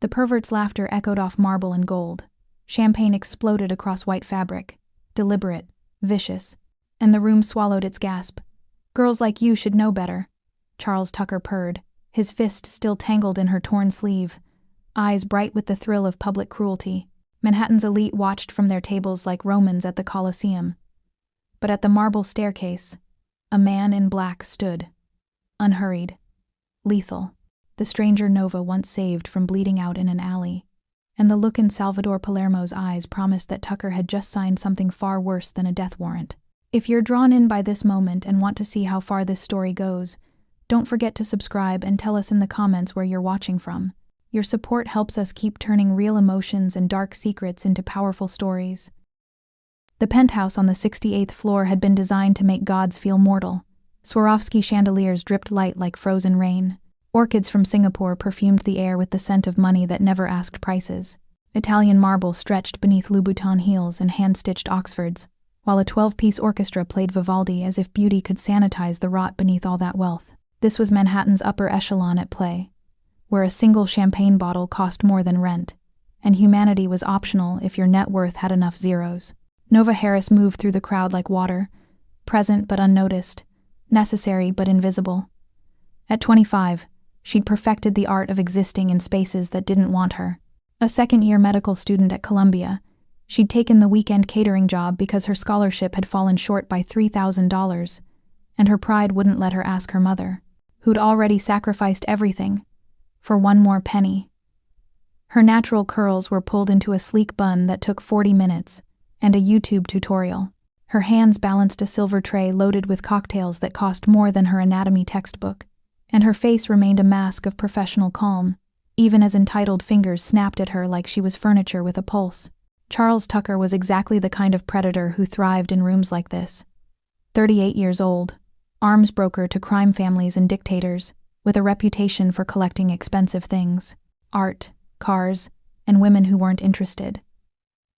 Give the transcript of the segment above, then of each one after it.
The pervert's laughter echoed off marble and gold. Champagne exploded across white fabric. Deliberate, vicious. And the room swallowed its gasp. "Girls like you should know better," Charles Tucker purred, his fist still tangled in her torn sleeve, eyes bright with the thrill of public cruelty. Manhattan's elite watched from their tables like Romans at the Colosseum. But at the marble staircase, a man in black stood. Unhurried. Lethal. The stranger Nova once saved from bleeding out in an alley. And the look in Salvador Palermo's eyes promised that Tucker had just signed something far worse than a death warrant. If you're drawn in by this moment and want to see how far this story goes, don't forget to subscribe and tell us in the comments where you're watching from. Your support helps us keep turning real emotions and dark secrets into powerful stories. The penthouse on the 68th floor had been designed to make gods feel mortal. Swarovski chandeliers dripped light like frozen rain. Orchids from Singapore perfumed the air with the scent of money that never asked prices. Italian marble stretched beneath Louboutin heels and hand-stitched Oxfords, while a 12-piece orchestra played Vivaldi as if beauty could sanitize the rot beneath all that wealth. This was Manhattan's upper echelon at play, where a single champagne bottle cost more than rent, and humanity was optional if your net worth had enough zeros. Nova Harris moved through the crowd like water, present but unnoticed, necessary but invisible. At 25, she'd perfected the art of existing in spaces that didn't want her. A second-year medical student at Columbia, she'd taken the weekend catering job because her scholarship had fallen short by $3,000, and her pride wouldn't let her ask her mother, who'd already sacrificed everything, for one more penny. Her natural curls were pulled into a sleek bun that took 40 minutes, and a YouTube tutorial. Her hands balanced a silver tray loaded with cocktails that cost more than her anatomy textbook, and her face remained a mask of professional calm, even as entitled fingers snapped at her like she was furniture with a pulse. Charles Tucker was exactly the kind of predator who thrived in rooms like this. 38 years old, arms broker to crime families and dictators, with a reputation for collecting expensive things, art, cars, and women who weren't interested.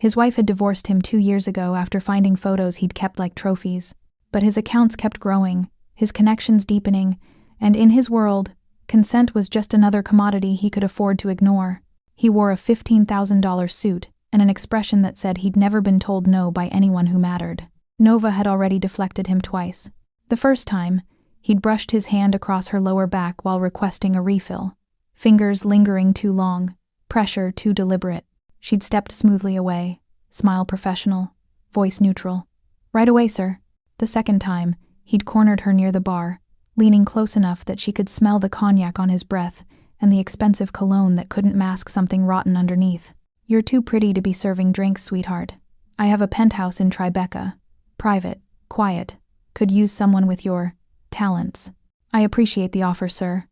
His wife had divorced him 2 years ago after finding photos he'd kept like trophies, but his accounts kept growing, his connections deepening, and in his world, consent was just another commodity he could afford to ignore. He wore a $15,000 suit and an expression that said he'd never been told no by anyone who mattered. Nova had already deflected him twice. The first time, he'd brushed his hand across her lower back while requesting a refill, fingers lingering too long, pressure too deliberate. She'd stepped smoothly away, smile professional, voice neutral. "Right away, sir." The second time, he'd cornered her near the bar, leaning close enough that she could smell the cognac on his breath and the expensive cologne that couldn't mask something rotten underneath. "You're too pretty to be serving drinks, sweetheart. I have a penthouse in Tribeca. Private, quiet, could use someone with your talents. I appreciate the offer, sir,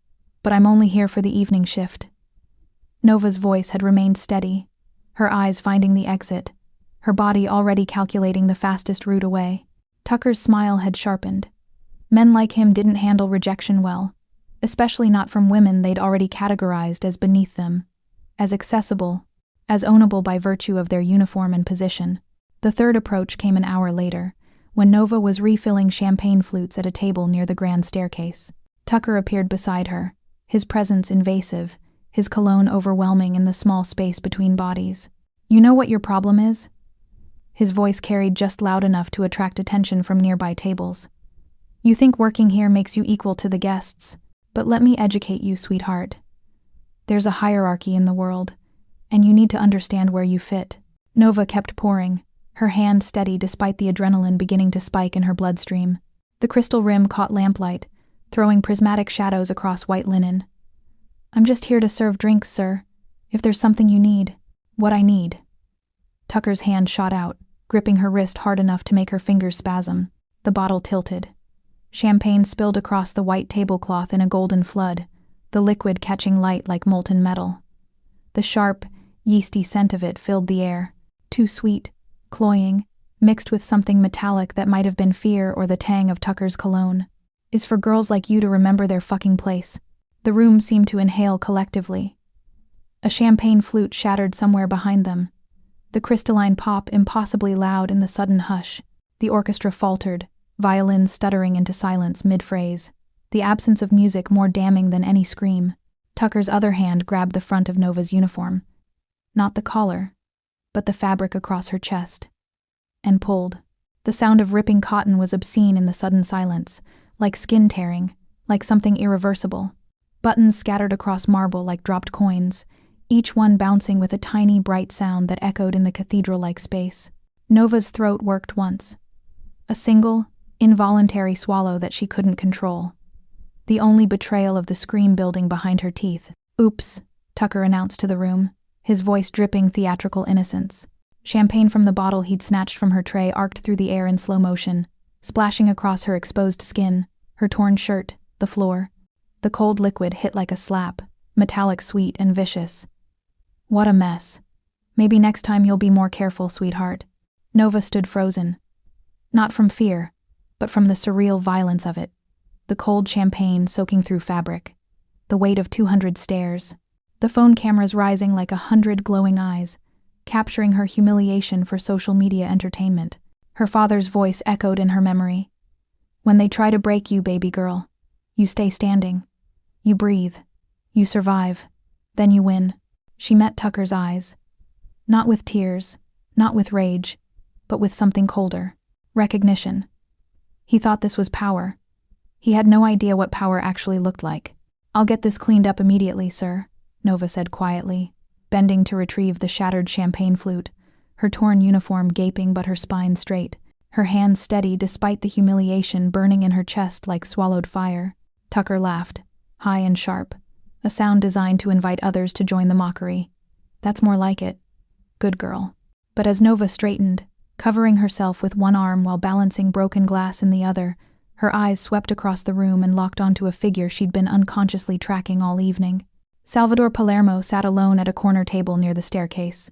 but I'm only here for the evening shift." Nova's voice had remained steady, her eyes finding the exit, her body already calculating the fastest route away. Tucker's smile had sharpened. Men like him didn't handle rejection well, especially not from women they'd already categorized as beneath them, as accessible, as ownable by virtue of their uniform and position. The third approach came an hour later, when Nova was refilling champagne flutes at a table near the grand staircase. Tucker appeared beside her, his presence invasive, his cologne overwhelming in the small space between bodies. "You know what your problem is?" His voice carried just loud enough to attract attention from nearby tables. "You think working here makes you equal to the guests, but let me educate you, sweetheart. There's a hierarchy in the world, and you need to understand where you fit." Nova kept pouring, her hand steady despite the adrenaline beginning to spike in her bloodstream. The crystal rim caught lamplight, throwing prismatic shadows across white linen. "I'm just here to serve drinks, sir. If there's something you need." "What I need." Tucker's hand shot out, gripping her wrist hard enough to make her fingers spasm. The bottle tilted. Champagne spilled across the white tablecloth in a golden flood, the liquid catching light like molten metal. The sharp, yeasty scent of it filled the air, too sweet, cloying, mixed with something metallic that might have been fear or the tang of Tucker's cologne. "Is for girls like you to remember their fucking place." The room seemed to inhale collectively. A champagne flute shattered somewhere behind them, the crystalline pop impossibly loud in the sudden hush. The orchestra faltered, violins stuttering into silence mid-phrase, the absence of music more damning than any scream. Tucker's other hand grabbed the front of Nova's uniform. Not the collar, but the fabric across her chest. And pulled. The sound of ripping cotton was obscene in the sudden silence, like skin tearing, like something irreversible. Buttons scattered across marble like dropped coins, each one bouncing with a tiny, bright sound that echoed in the cathedral-like space. Nova's throat worked once. A single, involuntary swallow that she couldn't control. The only betrayal of the scream building behind her teeth. "Oops," Tucker announced to the room, his voice dripping theatrical innocence. Champagne from the bottle he'd snatched from her tray arced through the air in slow motion, splashing across her exposed skin, her torn shirt, the floor. The cold liquid hit like a slap, metallic, sweet, and vicious. What a mess. Maybe next time you'll be more careful, sweetheart. Nova stood frozen. Not from fear, but from the surreal violence of it. The cold champagne soaking through fabric. The weight of 200 stares. The phone cameras rising like 100 glowing eyes, capturing her humiliation for social media entertainment. Her father's voice echoed in her memory. "When they try to break you, baby girl, you stay standing. You breathe. You survive. Then you win." She met Tucker's eyes. Not with tears, not with rage, but with something colder. Recognition. He thought this was power. He had no idea what power actually looked like. "I'll get this cleaned up immediately, sir," Nova said quietly, bending to retrieve the shattered champagne flute, her torn uniform gaping but her spine straight, her hands steady despite the humiliation burning in her chest like swallowed fire. Tucker laughed, high and sharp, a sound designed to invite others to join the mockery. "That's more like it. Good girl." But as Nova straightened, covering herself with one arm while balancing broken glass in the other, her eyes swept across the room and locked onto a figure she'd been unconsciously tracking all evening. Salvador Palermo sat alone at a corner table near the staircase,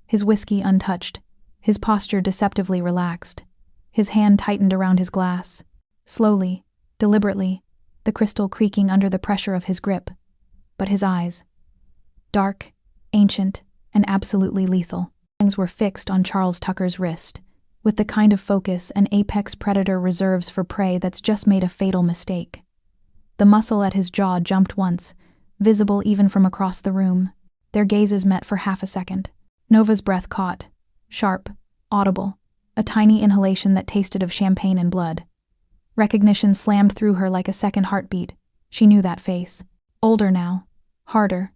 his whiskey untouched, his posture deceptively relaxed. His hand tightened around his glass. Slowly, deliberately, the crystal creaking under the pressure of his grip. But his eyes, dark, ancient, and absolutely lethal, were fixed on Charles Tucker's wrist, with the kind of focus an apex predator reserves for prey that's just made a fatal mistake. The muscle at his jaw jumped once, visible even from across the room. Their gazes met for half a second. Nova's breath caught, sharp, audible, a tiny inhalation that tasted of champagne and blood. Recognition slammed through her like a second heartbeat. She knew that face. Older now, harder,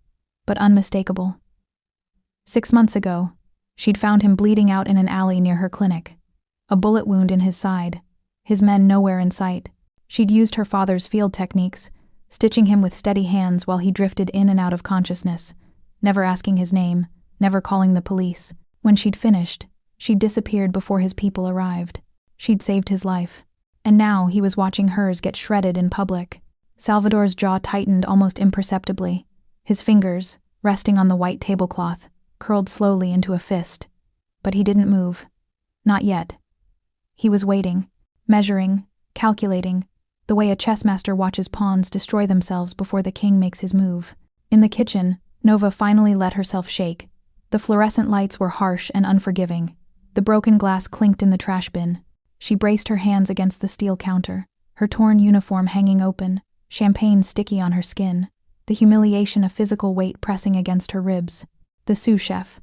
but unmistakable. 6 months ago, she'd found him bleeding out in an alley near her clinic. A bullet wound in his side, his men nowhere in sight. She'd used her father's field techniques, stitching him with steady hands while he drifted in and out of consciousness, never asking his name, never calling the police. When she'd finished, she'd disappeared before his people arrived. She'd saved his life. And now he was watching hers get shredded in public. Salvador's jaw tightened almost imperceptibly. His fingers, resting on the white tablecloth, curled slowly into a fist. But he didn't move. Not yet. He was waiting, measuring, calculating, the way a chessmaster watches pawns destroy themselves before the king makes his move. In the kitchen, Nova finally let herself shake. The fluorescent lights were harsh and unforgiving. The broken glass clinked in the trash bin. She braced her hands against the steel counter, her torn uniform hanging open, champagne sticky on her skin, the humiliation of physical weight pressing against her ribs. The sous chef,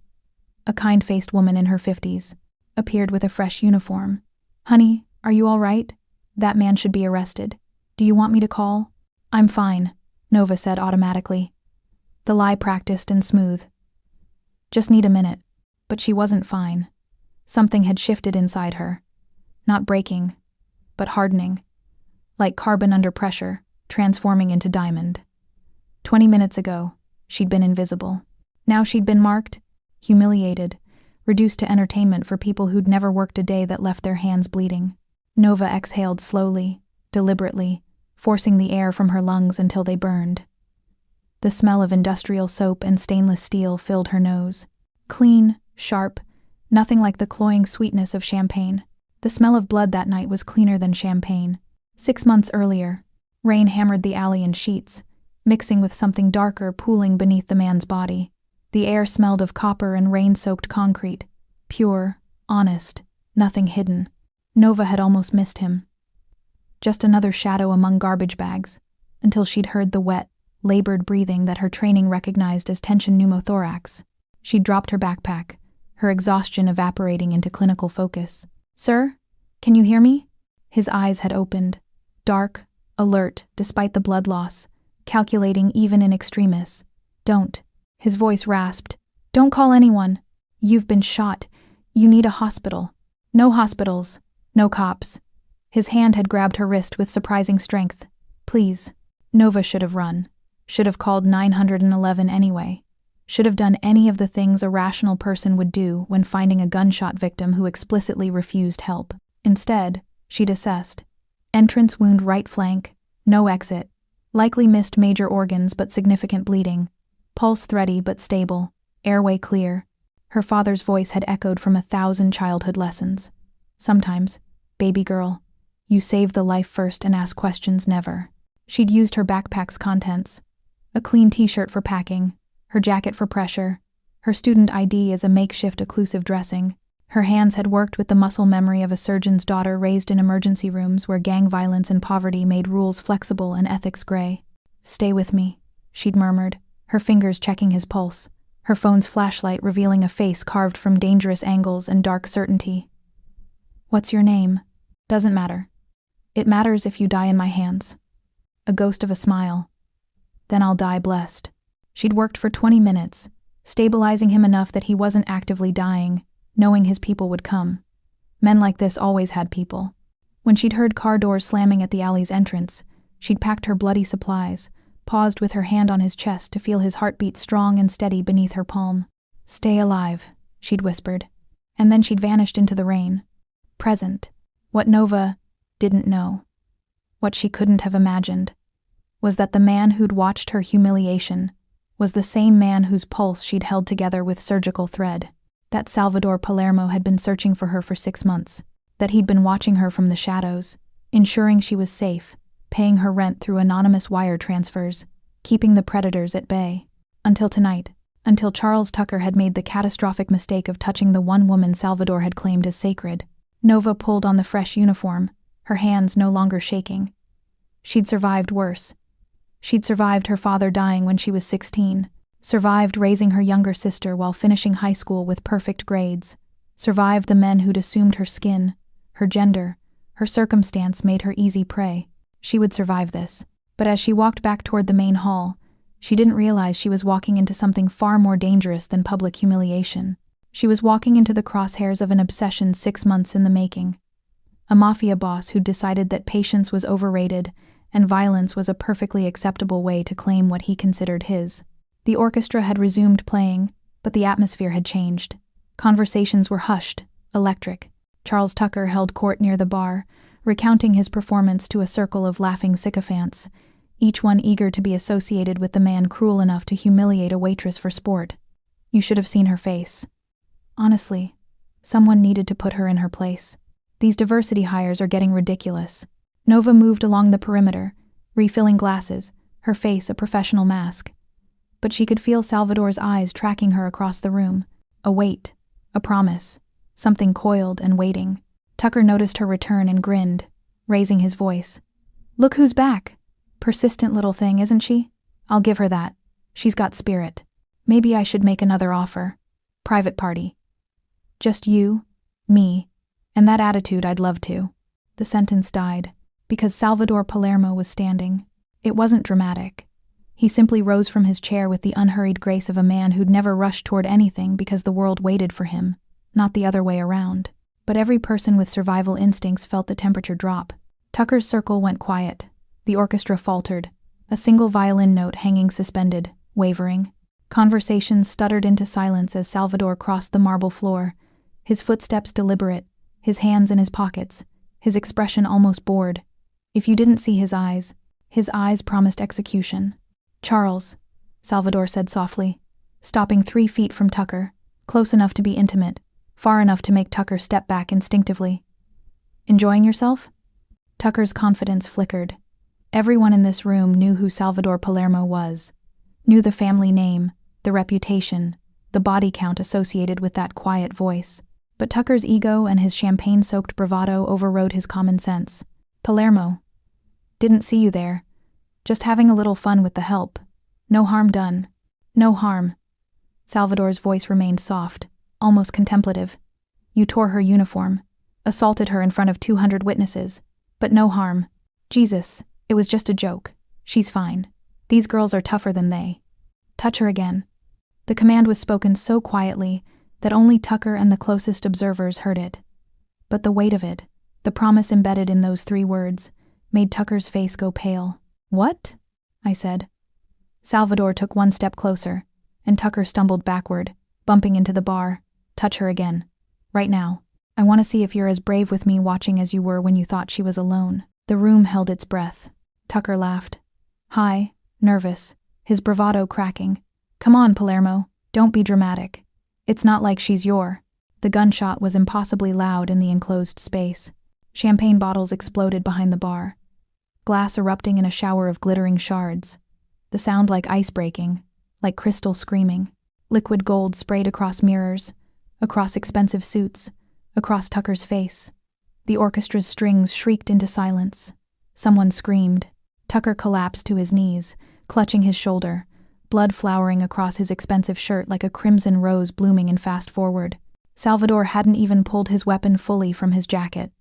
a kind-faced woman in her 50s, appeared with a fresh uniform. "Honey, are you all right? That man should be arrested. Do you want me to call?" "I'm fine," Nova said automatically. The lie practiced and smooth. Just need a minute. But she wasn't fine. Something had shifted inside her. Not breaking, but hardening. Like carbon under pressure, transforming into diamond. 20 minutes ago, she'd been invisible. Now she'd been marked, humiliated, reduced to entertainment for people who'd never worked a day that left their hands bleeding. Nova exhaled slowly, deliberately, forcing the air from her lungs until they burned. The smell of industrial soap and stainless steel filled her nose. Clean, sharp, nothing like the cloying sweetness of champagne. The smell of blood that night was cleaner than champagne. 6 months earlier, rain hammered the alley in sheets, mixing with something darker pooling beneath the man's body. The air smelled of copper and rain-soaked concrete. Pure, honest, nothing hidden. Nova had almost missed him. Just another shadow among garbage bags, until she'd heard the wet, labored breathing that her training recognized as tension pneumothorax. She'd dropped her backpack, her exhaustion evaporating into clinical focus. "Sir? Can you hear me?" His eyes had opened, dark, alert despite the blood loss, calculating even in extremis. "Don't." His voice rasped. "Don't call anyone. You've been shot. You need a hospital." "No hospitals. No cops." His hand had grabbed her wrist with surprising strength. "Please." Nova should have run. Should have called 911 anyway. Should have done any of the things a rational person would do when finding a gunshot victim who explicitly refused help. Instead, she'd assessed. Entrance wound right flank, no exit. Likely missed major organs but significant bleeding. Pulse thready but stable. Airway clear. Her father's voice had echoed from 1,000 childhood lessons. Sometimes, baby girl, you save the life first and ask questions never. She'd used her backpack's contents. A clean t-shirt for packing, her jacket for pressure, her student ID as a makeshift occlusive dressing. Her hands had worked with the muscle memory of a surgeon's daughter raised in emergency rooms where gang violence and poverty made rules flexible and ethics gray. "Stay with me," she'd murmured, her fingers checking his pulse, her phone's flashlight revealing a face carved from dangerous angles and dark certainty. "What's your name?" "Doesn't matter. It matters if you die in my hands." A ghost of a smile. "Then I'll die blessed." She'd worked for 20 minutes, stabilizing him enough that he wasn't actively dying, knowing his people would come. Men like this always had people. When she'd heard car doors slamming at the alley's entrance, she'd packed her bloody supplies, paused with her hand on his chest to feel his heartbeat strong and steady beneath her palm. "Stay alive," she'd whispered, and then she'd vanished into the rain. Present. What Nova didn't know, what she couldn't have imagined, was that the man who'd watched her humiliation was the same man whose pulse she'd held together with surgical thread. That Salvador Palermo had been searching for her for 6 months, that he'd been watching her from the shadows, ensuring she was safe, paying her rent through anonymous wire transfers, keeping the predators at bay. Until tonight, until Charles Tucker had made the catastrophic mistake of touching the one woman Salvador had claimed as sacred. Nova pulled on the fresh uniform, her hands no longer shaking. She'd survived worse. She'd survived her father dying when she was 16, survived raising her younger sister while finishing high school with perfect grades, survived the men who'd assumed her skin, her gender, her circumstance made her easy prey. She would survive this. But as she walked back toward the main hall, she didn't realize she was walking into something far more dangerous than public humiliation. She was walking into the crosshairs of an obsession 6 months in the making. A mafia boss who'd decided that patience was overrated and violence was a perfectly acceptable way to claim what he considered his. The orchestra had resumed playing, but the atmosphere had changed. Conversations were hushed, electric. Charles Tucker held court near the bar, recounting his performance to a circle of laughing sycophants, each one eager to be associated with the man cruel enough to humiliate a waitress for sport. You should have seen her face. Honestly, someone needed to put her in her place. These diversity hires are getting ridiculous. Nova moved along the perimeter, refilling glasses, her face a professional mask. But she could feel Salvador's eyes tracking her across the room. A wait, a promise, something coiled and waiting. Tucker noticed her return and grinned, raising his voice. "Look who's back. Persistent little thing, isn't she? I'll give her that. She's got spirit. Maybe I should make another offer. Private party. Just you, me, and that attitude I'd love to." The sentence died, because Salvador Palermo was standing. It wasn't dramatic. He simply rose from his chair with the unhurried grace of a man who'd never rushed toward anything because the world waited for him, not the other way around. But every person with survival instincts felt the temperature drop. Tucker's circle went quiet. The orchestra faltered, a single violin note hanging suspended, wavering. Conversations stuttered into silence as Salvador crossed the marble floor, his footsteps deliberate, his hands in his pockets, his expression almost bored. If you didn't see his eyes promised execution. "Charles," Salvador said softly, stopping 3 feet from Tucker, close enough to be intimate, far enough to make Tucker step back instinctively. "Enjoying yourself?" Tucker's confidence flickered. Everyone in this room knew who Salvador Palermo was, knew the family name, the reputation, the body count associated with that quiet voice. But Tucker's ego and his champagne-soaked bravado overrode his common sense. "Palermo. Didn't see you there. Just having a little fun with the help. No harm done. No harm. Salvador's voice remained soft, almost contemplative. You tore her uniform, assaulted her in front of 200 witnesses, but no harm. Jesus, it was just a joke. She's fine. These girls are tougher than they. Touch her again. The command was spoken so quietly that only Tucker and the closest observers heard it. But the weight of it, the promise embedded in those 3 words, made Tucker's face go pale. What? I said. Salvador took 1 step closer, and Tucker stumbled backward, bumping into the bar. Touch her again. Right now. I want to see if you're as brave with me watching as you were when you thought she was alone. The room held its breath. Tucker laughed. High, nervous, his bravado cracking. Come on, Palermo, don't be dramatic. It's not like she's your. The gunshot was impossibly loud in the enclosed space. Champagne bottles exploded behind the bar, glass erupting in a shower of glittering shards. The sound like ice breaking, like crystal screaming. Liquid gold sprayed across mirrors, across expensive suits, across Tucker's face. The orchestra's strings shrieked into silence. Someone screamed. Tucker collapsed to his knees, clutching his shoulder, blood flowering across his expensive shirt like a crimson rose blooming in fast forward. Salvador hadn't even pulled his weapon fully from his jacket.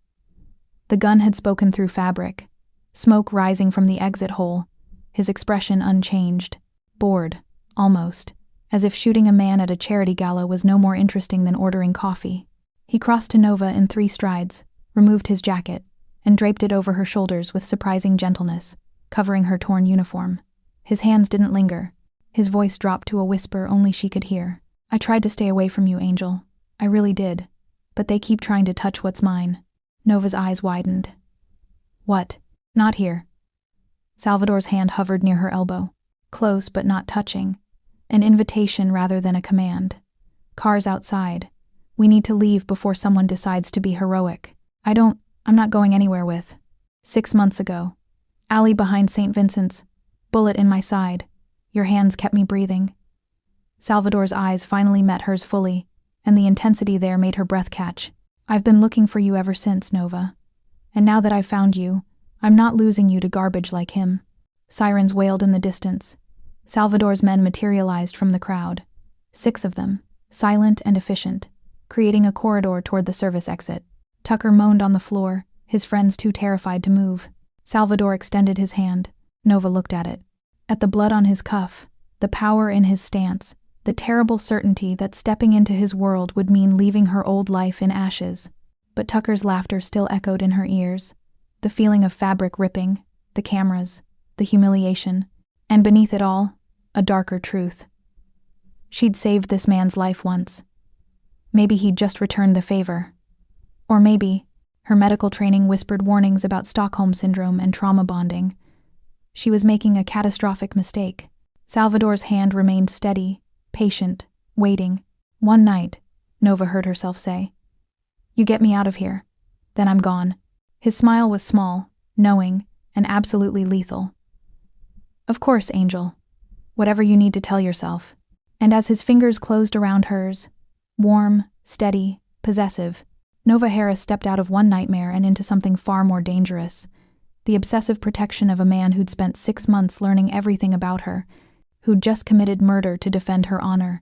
The gun had spoken through fabric, smoke rising from the exit hole, his expression unchanged, bored, almost, as if shooting a man at a charity gala was no more interesting than ordering coffee. He crossed to Nova in 3 strides, removed his jacket, and draped it over her shoulders with surprising gentleness, covering her torn uniform. His hands didn't linger. His voice dropped to a whisper only she could hear. I tried to stay away from you, Angel. I really did. But they keep trying to touch what's mine. Nova's eyes widened. What? Not here. Salvador's hand hovered near her elbow. Close but not touching. An invitation rather than a command. Cars outside. We need to leave before someone decides to be heroic. I'm not going anywhere with. 6 months ago. Alley behind St. Vincent's. Bullet in my side. Your hands kept me breathing. Salvador's eyes finally met hers fully, and the intensity there made her breath catch. I've been looking for you ever since, Nova. And now that I've found you, I'm not losing you to garbage like him. Sirens wailed in the distance. Salvador's men materialized from the crowd. 6 of them, silent and efficient, creating a corridor toward the service exit. Tucker moaned on the floor, his friends too terrified to move. Salvador extended his hand. Nova looked at it. At the blood on his cuff, the power in his stance, the terrible certainty that stepping into his world would mean leaving her old life in ashes. But Tucker's laughter still echoed in her ears. The feeling of fabric ripping, the cameras, the humiliation, and beneath it all, a darker truth. She'd saved this man's life once. Maybe he'd just returned the favor. Or maybe, her medical training whispered warnings about Stockholm Syndrome and trauma bonding. She was making a catastrophic mistake. Salvador's hand remained steady, patient, waiting. One night, Nova heard herself say, "You get me out of here, then I'm gone." His smile was small, knowing, and absolutely lethal. Of course, Angel. Whatever you need to tell yourself. And as his fingers closed around hers, warm, steady, possessive, Nova Harris stepped out of one nightmare and into something far more dangerous. The obsessive protection of a man who'd spent 6 months learning everything about her, who'd just committed murder to defend her honor,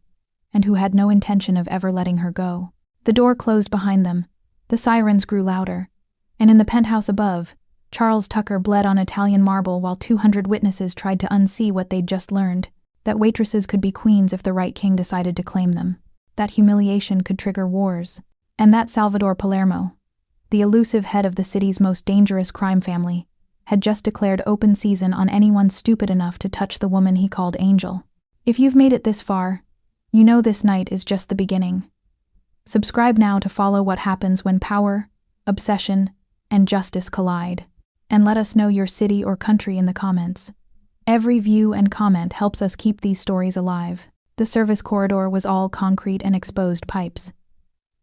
and who had no intention of ever letting her go. The door closed behind them. The sirens grew louder. And in the penthouse above, Charles Tucker bled on Italian marble while 200 witnesses tried to unsee what they'd just learned, that waitresses could be queens if the right king decided to claim them, that humiliation could trigger wars, and that Salvador Palermo, the elusive head of the city's most dangerous crime family, had just declared open season on anyone stupid enough to touch the woman he called Angel. If you've made it this far, you know this night is just the beginning. Subscribe now to follow what happens when power, obsession, and justice collide. And let us know your city or country in the comments. Every view and comment helps us keep these stories alive. The service corridor was all concrete and exposed pipes.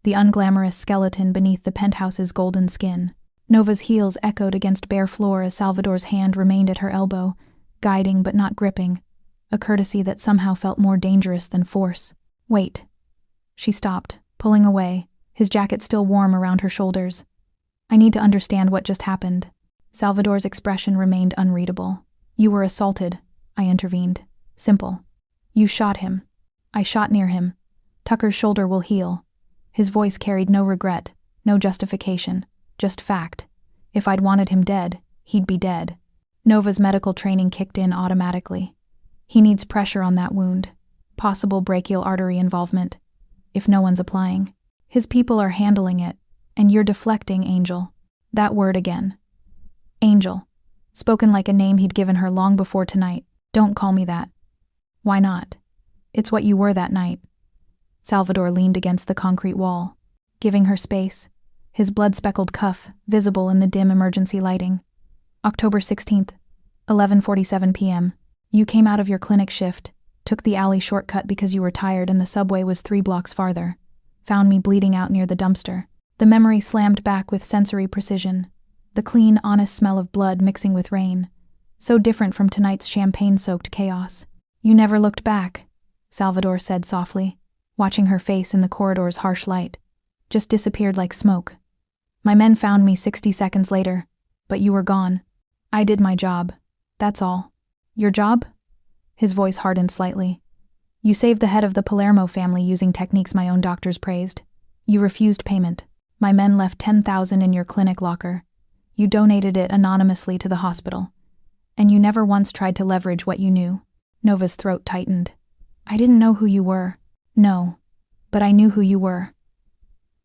The unglamorous skeleton beneath the penthouse's golden skin. Nova's heels echoed against bare floor as Salvador's hand remained at her elbow, guiding but not gripping, a courtesy that somehow felt more dangerous than force. Wait. She stopped, pulling away, his jacket still warm around her shoulders. I need to understand what just happened. Salvador's expression remained unreadable. You were assaulted, I intervened. Simple. You shot him. I shot near him. Tucker's shoulder will heal. His voice carried no regret, no justification, just fact. If I'd wanted him dead, he'd be dead. Nova's medical training kicked in automatically. He needs pressure on that wound. Possible brachial artery involvement. If no one's applying. His people are handling it, and you're deflecting, Angel. That word again. Angel. Spoken like a name he'd given her long before tonight. Don't call me that. Why not? It's what you were that night. Salvador leaned against the concrete wall, giving her space, his blood-speckled cuff visible in the dim emergency lighting. October 16th, 11:47 p.m. You came out of your clinic shift, took the alley shortcut because you were tired and the subway was 3 blocks farther. Found me bleeding out near the dumpster. The memory slammed back with sensory precision. The clean, honest smell of blood mixing with rain. So different from tonight's champagne-soaked chaos. You never looked back, Salvador said softly, watching her face in the corridor's harsh light. Just disappeared like smoke. My men found me 60 seconds later, but you were gone. I did my job. That's all. Your job? His voice hardened slightly. You saved the head of the Palermo family using techniques my own doctors praised. You refused payment. My men left $10,000 in your clinic locker. You donated it anonymously to the hospital. And you never once tried to leverage what you knew. Nova's throat tightened. I didn't know who you were. No. But I knew who you were.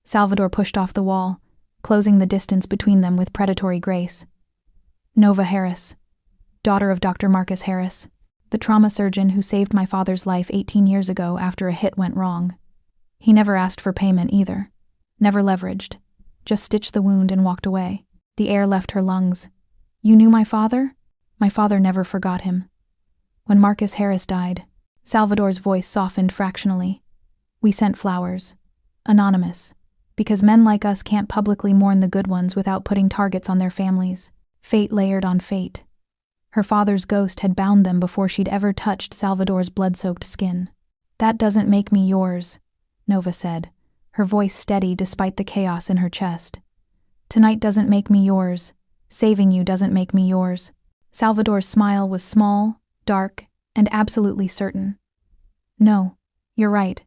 Salvador pushed off the wall, closing the distance between them with predatory grace. Nova Harris. Daughter of Dr. Marcus Harris. The trauma surgeon who saved my father's life 18 years ago after a hit went wrong. He never asked for payment either. Never leveraged. Just stitched the wound and walked away. The air left her lungs. You knew my father? My father never forgot him. When Marcus Harris died, Salvador's voice softened fractionally. We sent flowers. Anonymous. Because men like us can't publicly mourn the good ones without putting targets on their families. Fate layered on fate. Her father's ghost had bound them before she'd ever touched Salvador's blood-soaked skin. That doesn't make me yours, Nova said, her voice steady despite the chaos in her chest. Tonight doesn't make me yours. Saving you doesn't make me yours. Salvador's smile was small, dark, and absolutely certain. No, you're right.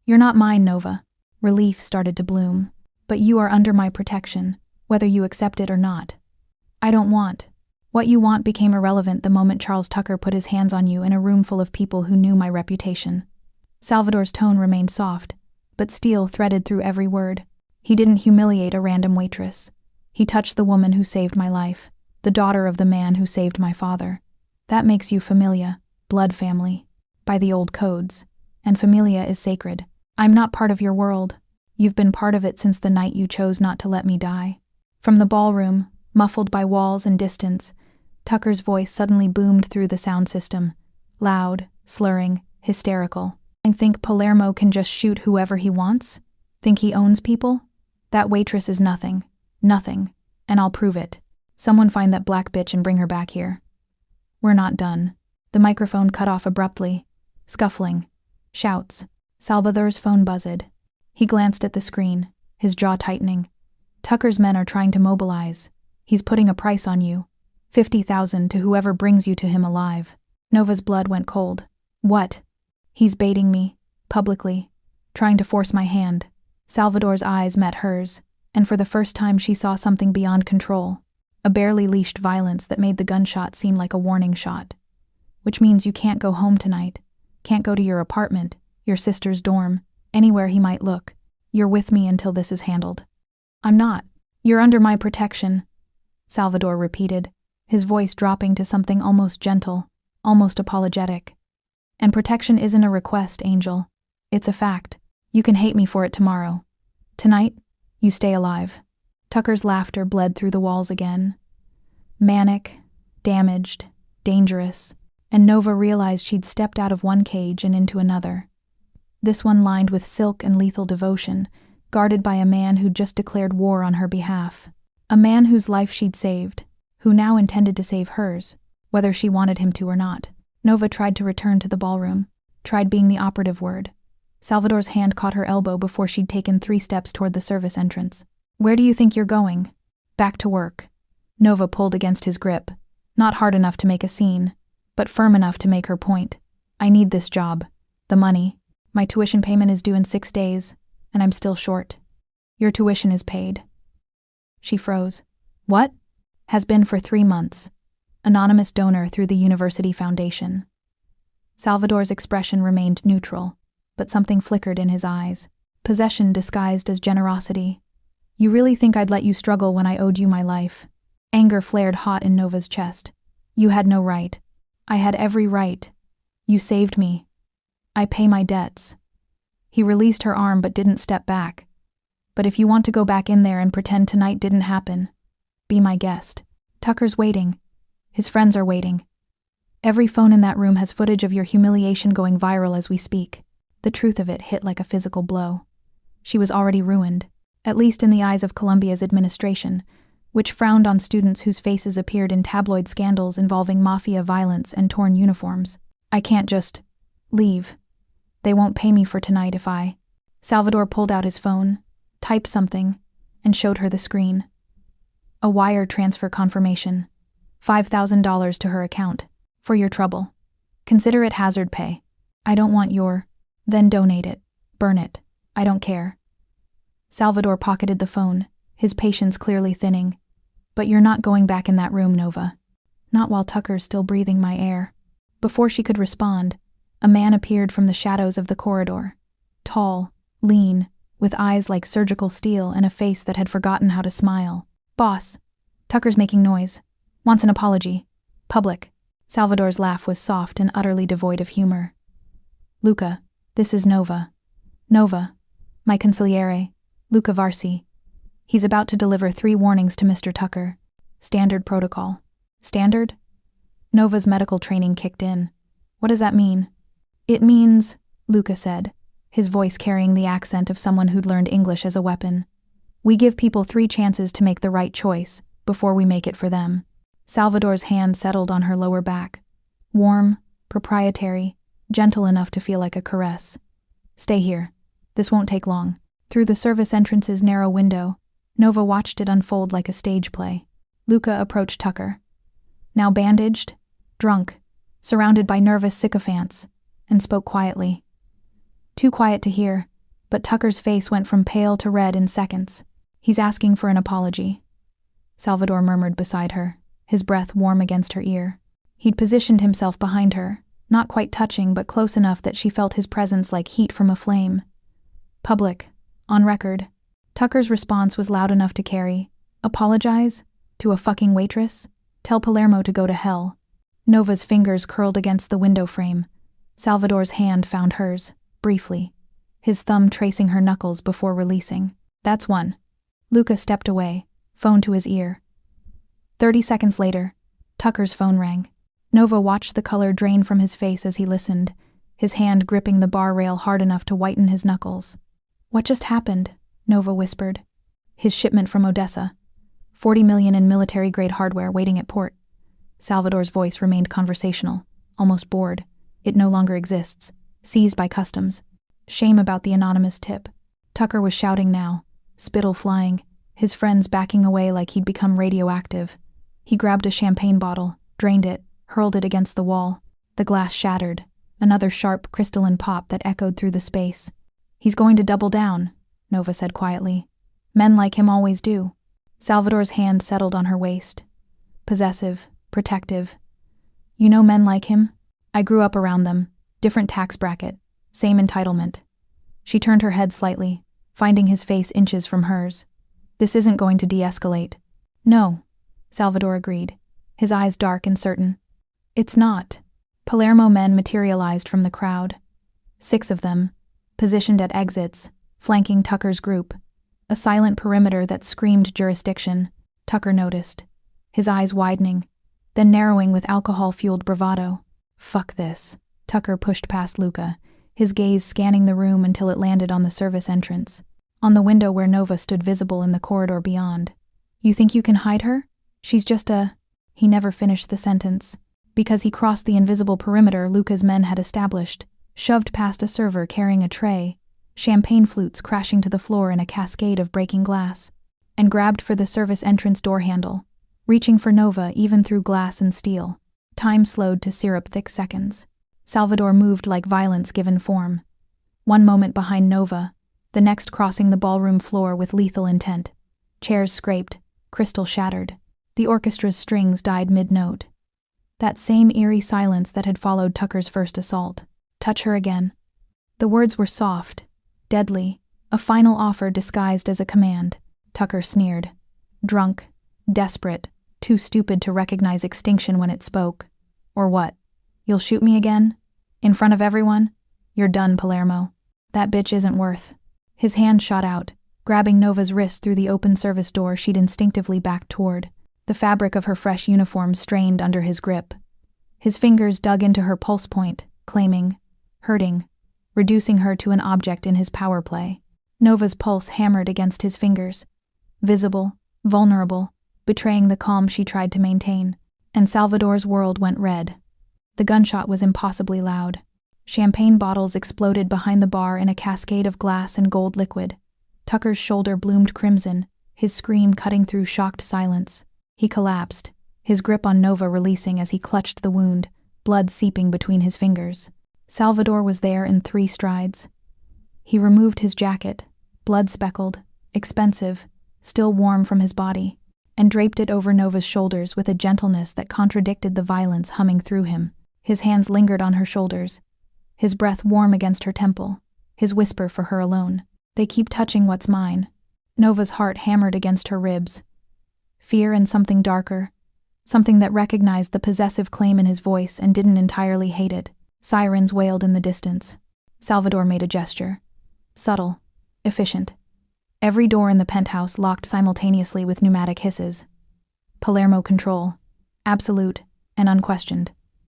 You're not mine, Nova. Relief started to bloom. But you are under my protection, whether you accept it or not. I don't want. What you want became irrelevant the moment Charles Tucker put his hands on you in a room full of people who knew my reputation. Salvador's tone remained soft, but steel threaded through every word. He didn't humiliate a random waitress. He touched the woman who saved my life, the daughter of the man who saved my father. That makes you familia, blood family, by the old codes, and familia is sacred. I'm not part of your world. You've been part of it since the night you chose not to let me die. From the ballroom, muffled by walls and distance, Tucker's voice suddenly boomed through the sound system, loud, slurring, hysterical. I think Palermo can just shoot whoever he wants? Think he owns people? That waitress is nothing, and I'll prove it. Someone find that black bitch and bring her back here. We're not done. The microphone cut off abruptly. Scuffling. Shouts. Salvador's phone buzzed. He glanced at the screen, his jaw tightening. Tucker's men are trying to mobilize. He's putting a price on you. 50,000 to whoever brings you to him alive. Nova's blood went cold. What? He's baiting me, publicly, trying to force my hand. Salvador's eyes met hers, and for the first time she saw something beyond control. A barely leashed violence that made the gunshot seem like a warning shot. Which means you can't go home tonight. Can't go to your apartment, your sister's dorm, anywhere he might look. You're with me until this is handled. I'm not. You're under my protection, Salvador repeated, his voice dropping to something almost gentle, almost apologetic. And protection isn't a request, Angel. It's a fact. You can hate me for it tomorrow. Tonight, you stay alive. Tucker's laughter bled through the walls again. Manic, damaged, dangerous, and Nova realized she'd stepped out of one cage and into another. This one lined with silk and lethal devotion, guarded by a man who'd just declared war on her behalf. A man whose life she'd saved, who now intended to save hers, whether she wanted him to or not. Nova tried to return to the ballroom, tried being the operative word. Salvador's hand caught her elbow before she'd taken 3 steps toward the service entrance. Where do you think you're going? Back to work. Nova pulled against his grip, not hard enough to make a scene, but firm enough to make her point. I need this job. The money. My tuition payment is due in 6 days, and I'm still short. Your tuition is paid. She froze. What? Has been for 3 months. Anonymous donor through the University Foundation. Salvador's expression remained neutral, but something flickered in his eyes. Possession disguised as generosity. You really think I'd let you struggle when I owed you my life? Anger flared hot in Nova's chest. You had no right. I had every right. You saved me. I pay my debts. He released her arm but didn't step back. But if you want to go back in there and pretend tonight didn't happen, be my guest. Tucker's waiting. His friends are waiting. Every phone in that room has footage of your humiliation going viral as we speak. The truth of it hit like a physical blow. She was already ruined, at least in the eyes of Columbia's administration, which frowned on students whose faces appeared in tabloid scandals involving mafia violence and torn uniforms. I can't just leave. They won't pay me for tonight if I... Salvador pulled out his phone, typed something, and showed her the screen. A wire transfer confirmation. $5,000 to her account. For your trouble. Consider it hazard pay. I don't want your... Then donate it. Burn it. I don't care. Salvador pocketed the phone, his patience clearly thinning. But you're not going back in that room, Nova. Not while Tucker's still breathing my air. Before she could respond, a man appeared from the shadows of the corridor. Tall, lean, with eyes like surgical steel and a face that had forgotten how to smile. Boss. Tucker's making noise. Wants an apology. Public. Salvador's laugh was soft and utterly devoid of humor. Luca, this is Nova. Nova. My consigliere, Luca Varsi. He's about to deliver 3 warnings to Mr. Tucker. Standard protocol. Standard? Nova's medical training kicked in. What does that mean? It means, Luca said, his voice carrying the accent of someone who'd learned English as a weapon. We give people 3 chances to make the right choice before we make it for them. Salvador's hand settled on her lower back. Warm, proprietary, gentle enough to feel like a caress. Stay here. This won't take long. Through the service entrance's narrow window, Nova watched it unfold like a stage play. Luca approached Tucker. Now bandaged, drunk, surrounded by nervous sycophants, and spoke quietly. Too quiet to hear, but Tucker's face went from pale to red in seconds. He's asking for an apology. Salvador murmured beside her, his breath warm against her ear. He'd positioned himself behind her, not quite touching but close enough that she felt his presence like heat from a flame. Public. On record. Tucker's response was loud enough to carry. Apologize? To a fucking waitress? Tell Palermo to go to hell. Nova's fingers curled against the window frame. Salvador's hand found hers, briefly, his thumb tracing her knuckles before releasing. That's one. Luca stepped away, phone to his ear. 30 seconds later, Tucker's phone rang. Nova watched the color drain from his face as he listened, his hand gripping the bar rail hard enough to whiten his knuckles. What just happened? Nova whispered. His shipment from Odessa. 40 million in military-grade hardware waiting at port. Salvador's voice remained conversational, almost bored. It no longer exists. Seized by customs. Shame about the anonymous tip. Tucker was shouting now, spittle flying, his friends backing away like he'd become radioactive. He grabbed a champagne bottle, drained it, hurled it against the wall. The glass shattered, another sharp crystalline pop that echoed through the space. He's going to double down, Nova said quietly. Men like him always do. Salvador's hand settled on her waist. Possessive, protective. You know men like him? I grew up around them. Different tax bracket. Same entitlement. She turned her head slightly, finding his face inches from hers. This isn't going to de-escalate. No, Salvador agreed, his eyes dark and certain. It's not. Palermo men materialized from the crowd. 6 of them, positioned at exits, flanking Tucker's group. A silent perimeter that screamed jurisdiction. Tucker noticed, his eyes widening, then narrowing with alcohol-fueled bravado. Fuck this. Tucker pushed past Luca, his gaze scanning the room until it landed on the service entrance, on the window where Nova stood visible in the corridor beyond. You think you can hide her? She's just a... He never finished the sentence. Because he crossed the invisible perimeter Luca's men had established, shoved past a server carrying a tray, champagne flutes crashing to the floor in a cascade of breaking glass, and grabbed for the service entrance door handle, reaching for Nova even through glass and steel. Time slowed to syrup-thick seconds. Salvador moved like violence given form. One moment behind Nova, the next crossing the ballroom floor with lethal intent. Chairs scraped, crystal shattered. The orchestra's strings died mid-note. That same eerie silence that had followed Tucker's first assault. Touch her again. The words were soft, deadly, a final offer disguised as a command. Tucker sneered. Drunk, desperate, too stupid to recognize extinction when it spoke. Or what? You'll shoot me again? In front of everyone? You're done, Palermo. That bitch isn't worth. His hand shot out, grabbing Nova's wrist through the open service door she'd instinctively backed toward. The fabric of her fresh uniform strained under his grip. His fingers dug into her pulse point, claiming, hurting, reducing her to an object in his power play. Nova's pulse hammered against his fingers, visible, vulnerable, betraying the calm she tried to maintain, and Salvador's world went red. The gunshot was impossibly loud. Champagne bottles exploded behind the bar in a cascade of glass and gold liquid. Tucker's shoulder bloomed crimson, his scream cutting through shocked silence. He collapsed, his grip on Nova releasing as he clutched the wound, blood seeping between his fingers. Salvador was there in 3 strides. He removed his jacket, blood-speckled, expensive, still warm from his body, and draped it over Nova's shoulders with a gentleness that contradicted the violence humming through him. His hands lingered on her shoulders, his breath warm against her temple, his whisper for her alone. They keep touching what's mine. Nova's heart hammered against her ribs. Fear and something darker, something that recognized the possessive claim in his voice and didn't entirely hate it. Sirens wailed in the distance. Salvador made a gesture. Subtle, efficient. Every door in the penthouse locked simultaneously with pneumatic hisses. Palermo control, absolute and unquestioned.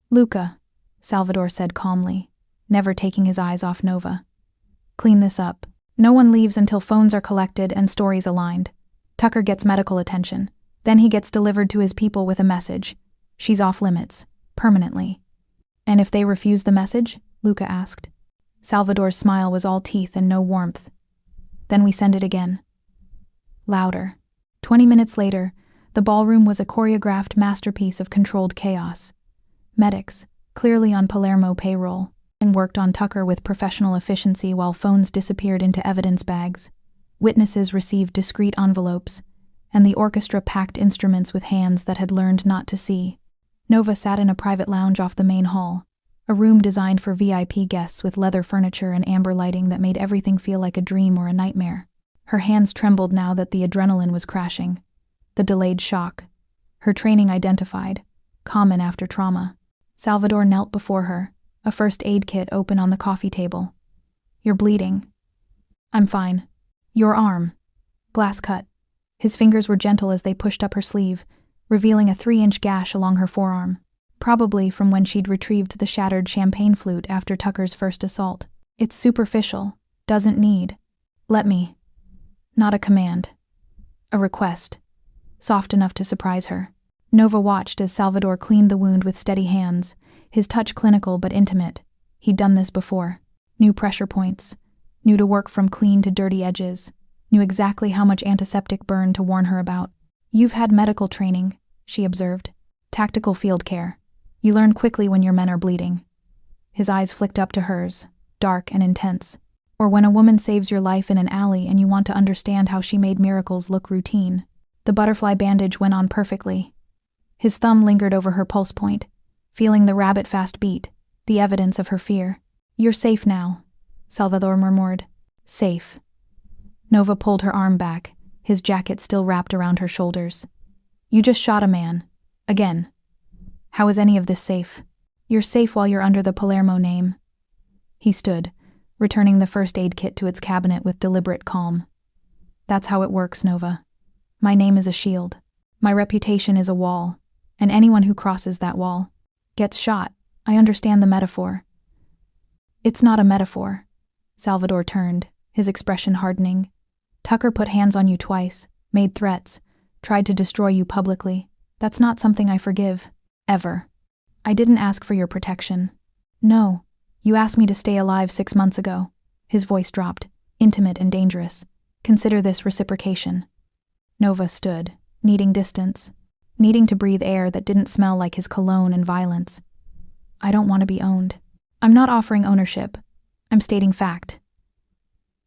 Luca, Salvador said calmly, never taking his eyes off Nova. Clean this up. No one leaves until phones are collected and stories aligned. Tucker gets medical attention. Then he gets delivered to his people with a message. She's off limits, permanently. And if they refuse the message? Luca asked. Salvador's smile was all teeth and no warmth. Then we send it again. Louder. 20 minutes later, the ballroom was a choreographed masterpiece of controlled chaos. Medics, clearly on Palermo payroll, and worked on Tucker with professional efficiency while phones disappeared into evidence bags. Witnesses received discreet envelopes, and the orchestra packed instruments with hands that had learned not to see. Nova sat in a private lounge off the main hall, a room designed for VIP guests with leather furniture and amber lighting that made everything feel like a dream or a nightmare. Her hands trembled now that the adrenaline was crashing. The delayed shock. Her training identified, common after trauma. Salvador knelt before her, a first aid kit open on the coffee table. You're bleeding. I'm fine. Your arm. Glass cut. His fingers were gentle as they pushed up her sleeve, revealing a 3-inch gash along her forearm, probably from when she'd retrieved the shattered champagne flute after Tucker's first assault. It's superficial, doesn't need. Let me. Not a command. A request. Soft enough to surprise her. Nova watched as Salvador cleaned the wound with steady hands, his touch clinical but intimate. He'd done this before. Knew pressure points. Knew to work from clean to dirty edges. Knew exactly how much antiseptic burn to warn her about. You've had medical training, she observed. Tactical field care. You learn quickly when your men are bleeding. His eyes flicked up to hers, dark and intense. Or when a woman saves your life in an alley and you want to understand how she made miracles look routine. The butterfly bandage went on perfectly. His thumb lingered over her pulse point, feeling the rabbit-fast beat, the evidence of her fear. You're safe now, Salvador murmured. Safe. Nova pulled her arm back, his jacket still wrapped around her shoulders. You just shot a man. Again. How is any of this safe? You're safe while you're under the Palermo name. He stood, returning the first aid kit to its cabinet with deliberate calm. That's how it works, Nova. My name is a shield. My reputation is a wall, and anyone who crosses that wall gets shot. I understand the metaphor. It's not a metaphor. Salvador turned, his expression hardening. Tucker put hands on you twice, made threats, tried to destroy you publicly. That's not something I forgive. Ever. I didn't ask for your protection. No. You asked me to stay alive 6 months ago. His voice dropped, intimate and dangerous. Consider this reciprocation. Nova stood, needing distance, needing to breathe air that didn't smell like his cologne and violence. I don't want to be owned. I'm not offering ownership. I'm stating fact.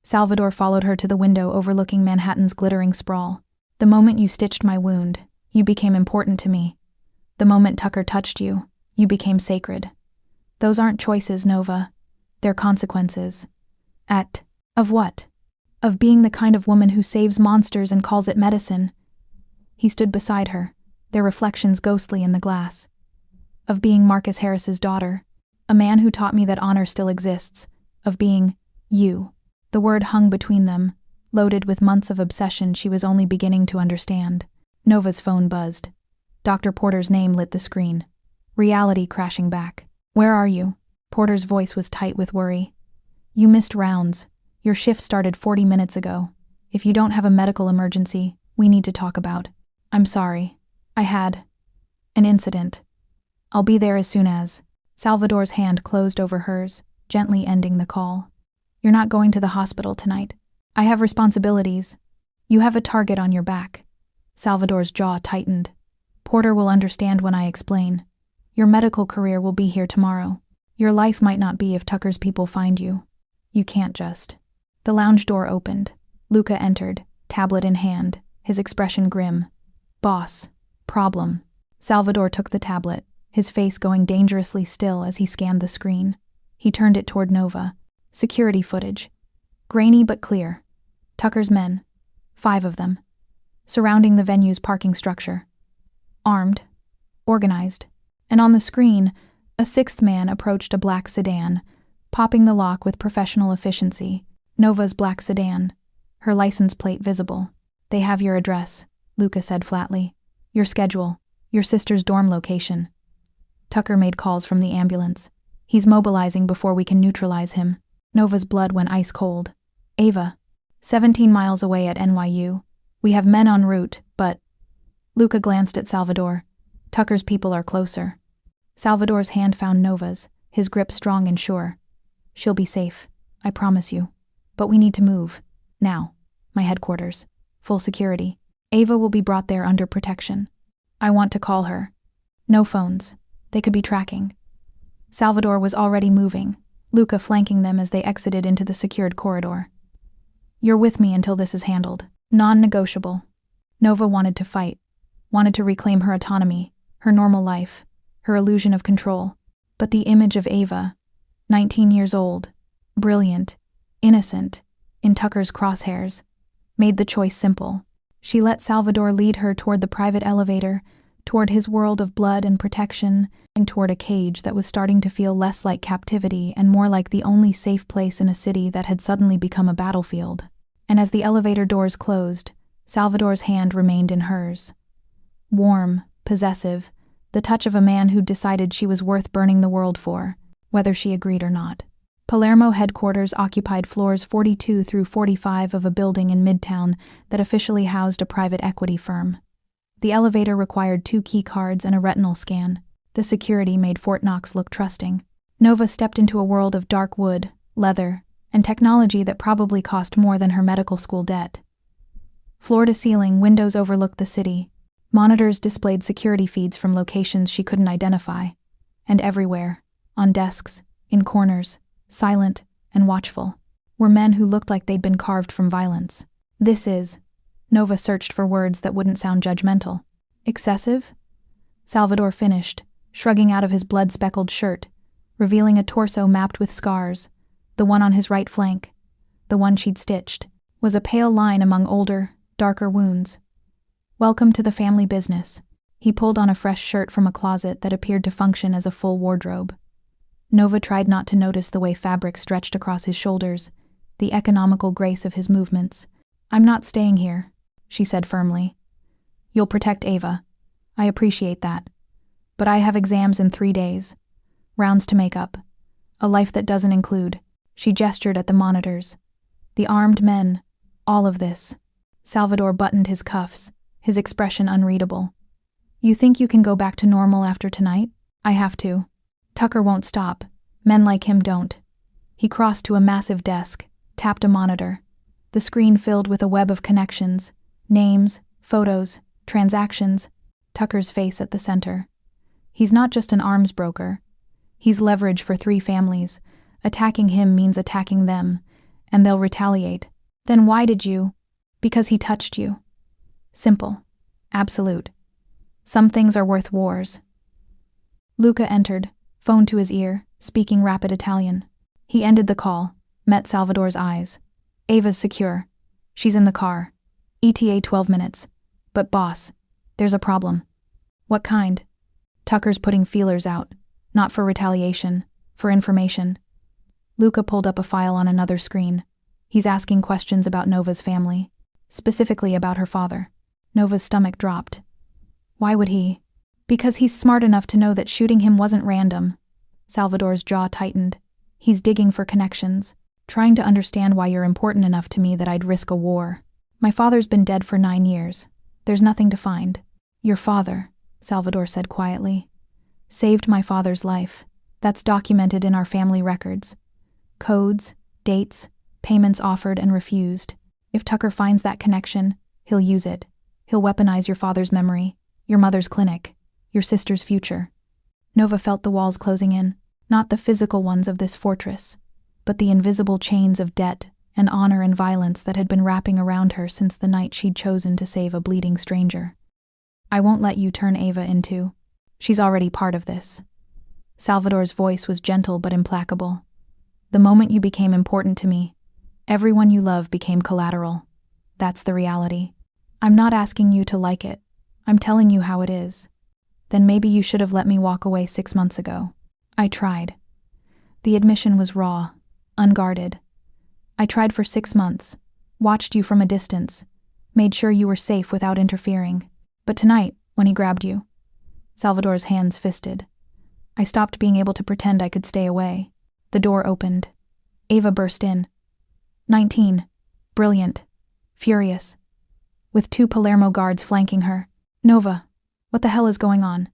Salvador followed her to the window overlooking Manhattan's glittering sprawl. The moment you stitched my wound, you became important to me. The moment Tucker touched you, you became sacred. Those aren't choices, Nova. They're consequences. Of what? Of being the kind of woman who saves monsters and calls it medicine. He stood beside her, their reflections ghostly in the glass. Of being Marcus Harris's daughter, a man who taught me that honor still exists. Of being you. The word hung between them, loaded with months of obsession she was only beginning to understand. Nova's phone buzzed. Dr. Porter's name lit the screen. Reality crashing back. Where are you? Porter's voice was tight with worry. You missed rounds. Your shift started 40 minutes ago. If you don't have a medical emergency, we need to talk about. I'm sorry. I had an incident. I'll be there as soon as. Salvador's hand closed over hers, gently ending the call. You're not going to the hospital tonight. I have responsibilities. You have a target on your back. Salvador's jaw tightened. Porter will understand when I explain. Your medical career will be here tomorrow. Your life might not be if Tucker's people find you. You can't just. The lounge door opened. Luca entered, tablet in hand, his expression grim. Boss. Problem. Salvador took the tablet, his face going dangerously still as he scanned the screen. He turned it toward Nova. Security footage. Grainy but clear. Tucker's men. 5 of them. Surrounding the venue's parking structure. Armed. Organized. And on the screen, a 6th man approached a black sedan, popping the lock with professional efficiency. Nova's black sedan. Her license plate visible. They have your address, Luca said flatly. Your schedule. Your sister's dorm location. Tucker made calls from the ambulance. He's mobilizing before we can neutralize him. Nova's blood went ice cold. Ava. 17 miles away at NYU. We have men en route, but... Luca glanced at Salvador. Tucker's people are closer. Salvador's hand found Nova's, his grip strong and sure. She'll be safe, I promise you. But we need to move. Now. My headquarters. Full security. Ava will be brought there under protection. I want to call her. No phones. They could be tracking. Salvador was already moving, Luca flanking them as they exited into the secured corridor. You're with me until this is handled. Non-negotiable. Nova wanted to fight, wanted to reclaim her autonomy, her normal life, her illusion of control. But the image of Ava, 19 years old, brilliant, innocent, in Tucker's crosshairs, made the choice simple. She let Salvador lead her toward the private elevator, toward his world of blood and protection, and toward a cage that was starting to feel less like captivity and more like the only safe place in a city that had suddenly become a battlefield. And as the elevator doors closed, Salvador's hand remained in hers. Warm, possessive, the touch of a man who'd decided she was worth burning the world for, whether she agreed or not. Palermo headquarters occupied floors 42 through 45 of a building in Midtown that officially housed a private equity firm. The elevator required 2 key cards and a retinal scan. The security made Fort Knox look trusting. Nova stepped into a world of dark wood, leather, and technology that probably cost more than her medical school debt. Floor to ceiling, windows overlooked the city. Monitors displayed security feeds from locations she couldn't identify. And everywhere, on desks, in corners, silent and watchful, were men who looked like they'd been carved from violence. This is... Nova searched for words that wouldn't sound judgmental. Excessive? Salvador finished, shrugging out of his blood-speckled shirt, revealing a torso mapped with scars. The one on his right flank, the one she'd stitched, was a pale line among older, darker wounds. Welcome to the family business. He pulled on a fresh shirt from a closet that appeared to function as a full wardrobe. Nova tried not to notice the way fabric stretched across his shoulders, the economical grace of his movements. I'm not staying here, she said firmly. You'll protect Ava. I appreciate that. But I have exams in 3 days. Rounds to make up. A life that doesn't include. She gestured at the monitors. The armed men. All of this. Salvador buttoned his cuffs, his expression unreadable. You think you can go back to normal after tonight? I have to. Tucker won't stop. Men like him don't. He crossed to a massive desk, tapped a monitor. The screen filled with a web of connections. Names, photos, transactions. Tucker's face at the center. He's not just an arms broker. He's leverage for 3 families. Attacking him means attacking them, and they'll retaliate. Then why did you? Because he touched you. Simple. Absolute. Some things are worth wars. Luca entered, phone to his ear, speaking rapid Italian. He ended the call, met Salvador's eyes. Ava's secure. She's in the car. ETA 12 minutes. But boss, there's a problem. What kind? Tucker's putting feelers out, not for retaliation, for information. Luca pulled up a file on another screen. He's asking questions about Nova's family, specifically about her father. Nova's stomach dropped. Why would he? Because he's smart enough to know that shooting him wasn't random. Salvador's jaw tightened. He's digging for connections, trying to understand why you're important enough to me that I'd risk a war. My father's been dead for 9 years. There's nothing to find. Your father, Salvador said quietly, saved my father's life. That's documented in our family records. Codes, dates, payments offered and refused. If Tucker finds that connection, he'll use it. He'll weaponize your father's memory, your mother's clinic, your sister's future. Nova felt the walls closing in, not the physical ones of this fortress, but the invisible chains of debt and honor and violence that had been wrapping around her since the night she'd chosen to save a bleeding stranger. I won't let you turn Ava into. She's already part of this. Salvador's voice was gentle but implacable. The moment you became important to me, everyone you love became collateral. That's the reality. I'm not asking you to like it. I'm telling you how it is. Then maybe you should have let me walk away 6 months ago. I tried. The admission was raw, unguarded. I tried for 6 months, watched you from a distance, made sure you were safe without interfering. But tonight, when he grabbed you, Salvador's hands fisted. I stopped being able to pretend I could stay away. The door opened. Ava burst in. 19. Brilliant. Furious. With 2 Palermo guards flanking her. Nova, what the hell is going on?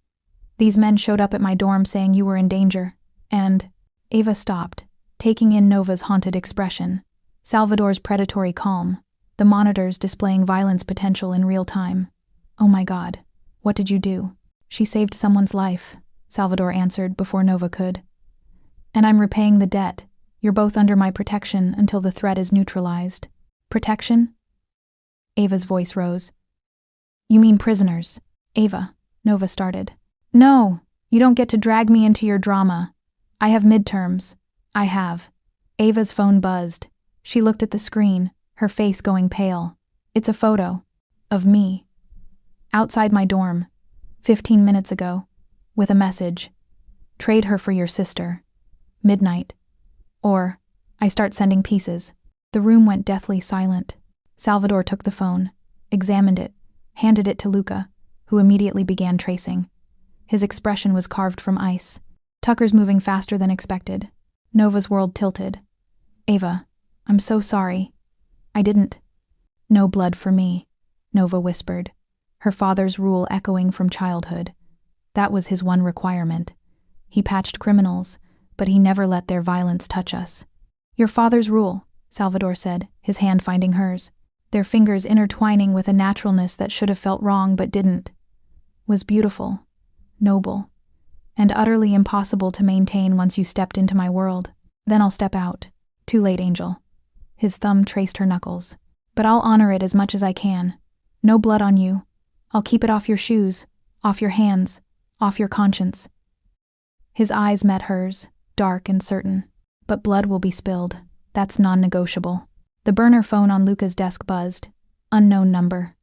These men showed up at my dorm saying you were in danger, and Ava stopped, taking in Nova's haunted expression. Salvador's predatory calm, the monitors displaying violence potential in real time. Oh my God, what did you do? She saved someone's life, Salvador answered before Nova could. And I'm repaying the debt. You're both under my protection until the threat is neutralized. Protection? Ava's voice rose. You mean prisoners? Ava, Nova started. No, you don't get to drag me into your drama. I have midterms. I have. Ava's phone buzzed. She looked at the screen, her face going pale. It's a photo. Of me. Outside my dorm. 15 minutes ago. With a message. Trade her for your sister. Midnight. Or, I start sending pieces. The room went deathly silent. Salvador took the phone, examined it, handed it to Luca, who immediately began tracing. His expression was carved from ice. Tucker's moving faster than expected. Nova's world tilted. Ava, I'm so sorry. I didn't. No blood for me, Nova whispered, her father's rule echoing from childhood. That was his one requirement. He patched criminals, but he never let their violence touch us. Your father's rule, Salvador said, his hand finding hers, their fingers intertwining with a naturalness that should have felt wrong but didn't, was beautiful, noble, and utterly impossible to maintain once you stepped into my world. Then I'll step out. Too late, Angel. His thumb traced her knuckles. But I'll honor it as much as I can. No blood on you. I'll keep it off your shoes, off your hands, off your conscience. His eyes met hers, dark and certain. But blood will be spilled. That's non-negotiable. The burner phone on Luca's desk buzzed. Unknown number.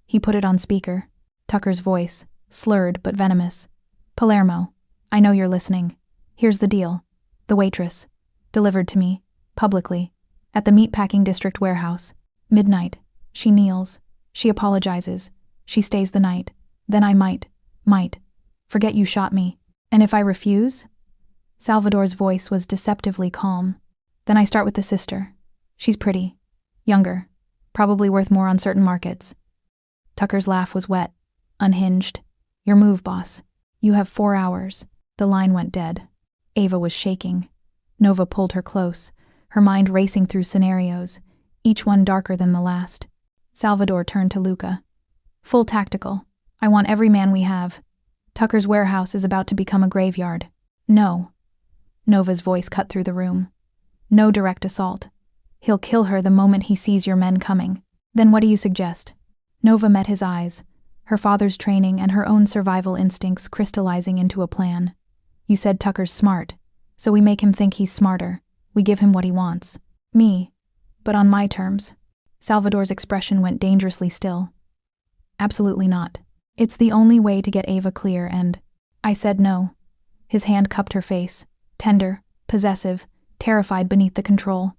He put it on speaker. Tucker's voice, slurred but venomous. Palermo, I know you're listening. Here's the deal. The Waitress. Delivered to me, publicly, at the meatpacking district warehouse. Midnight. She kneels. She apologizes. She stays the night. Then I might forget you shot me. And if I refuse? Salvador's voice was deceptively calm. Then I start with the sister. She's pretty. Younger. Probably worth more on certain markets. Tucker's laugh was wet, unhinged. Your move, boss. You have 4 hours. The line went dead. Ava was shaking. Nova pulled her close, her mind racing through scenarios, each one darker than the last. Salvador turned to Luca. Full tactical. I want every man we have. Tucker's warehouse is about to become a graveyard. No, Nova's voice cut through the room. No direct assault. He'll kill her the moment he sees your men coming. Then what do you suggest? Nova met his eyes, her father's training and her own survival instincts crystallizing into a plan. You said Tucker's smart, so we make him think he's smarter. We give him what he wants. Me. But on my terms. Salvador's expression went dangerously still. Absolutely not. It's the only way to get Ava clear and… I said no. His hand cupped her face, tender, possessive, terrified beneath the control.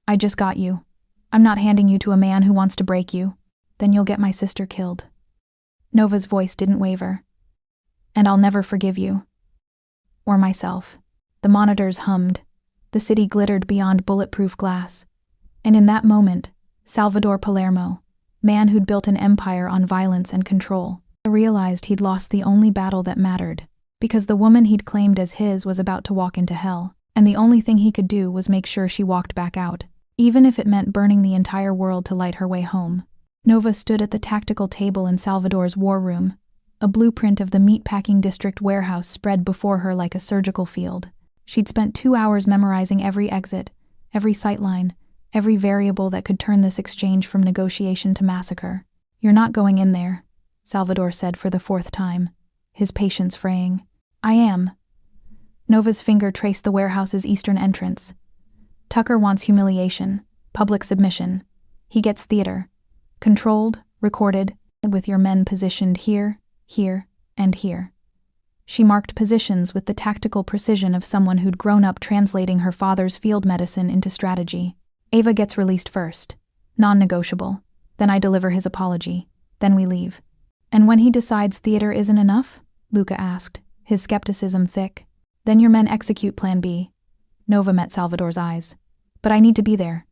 I just got you. I'm not handing you to a man who wants to break you. Then you'll get my sister killed. Nova's voice didn't waver. And I'll never forgive you. Or myself. The monitors hummed. The city glittered beyond bulletproof glass. And in that moment, Salvador Palermo, man who'd built an empire on violence and control, realized he'd lost the only battle that mattered, because the woman he'd claimed as his was about to walk into hell, and the only thing he could do was make sure she walked back out, even if it meant burning the entire world to light her way home. Nova stood at the tactical table in Salvador's war room, a blueprint of the meatpacking district warehouse spread before her like a surgical field. She'd spent 2 hours memorizing every exit, every sightline, every variable that could turn this exchange from negotiation to massacre. You're not going in there, Salvador said for the 4th time, his patience fraying. I am. Nova's finger traced the warehouse's eastern entrance. Tucker wants humiliation, public submission. He gets theater. Controlled, recorded, with your men positioned here, here, and here. She marked positions with the tactical precision of someone who'd grown up translating her father's field medicine into strategy. Ava gets released first. Non-negotiable. Then I deliver his apology. Then we leave. And when he decides theater isn't enough? Luca asked, his skepticism thick. Then your men execute Plan B. Nova met Salvador's eyes. But I need to be there.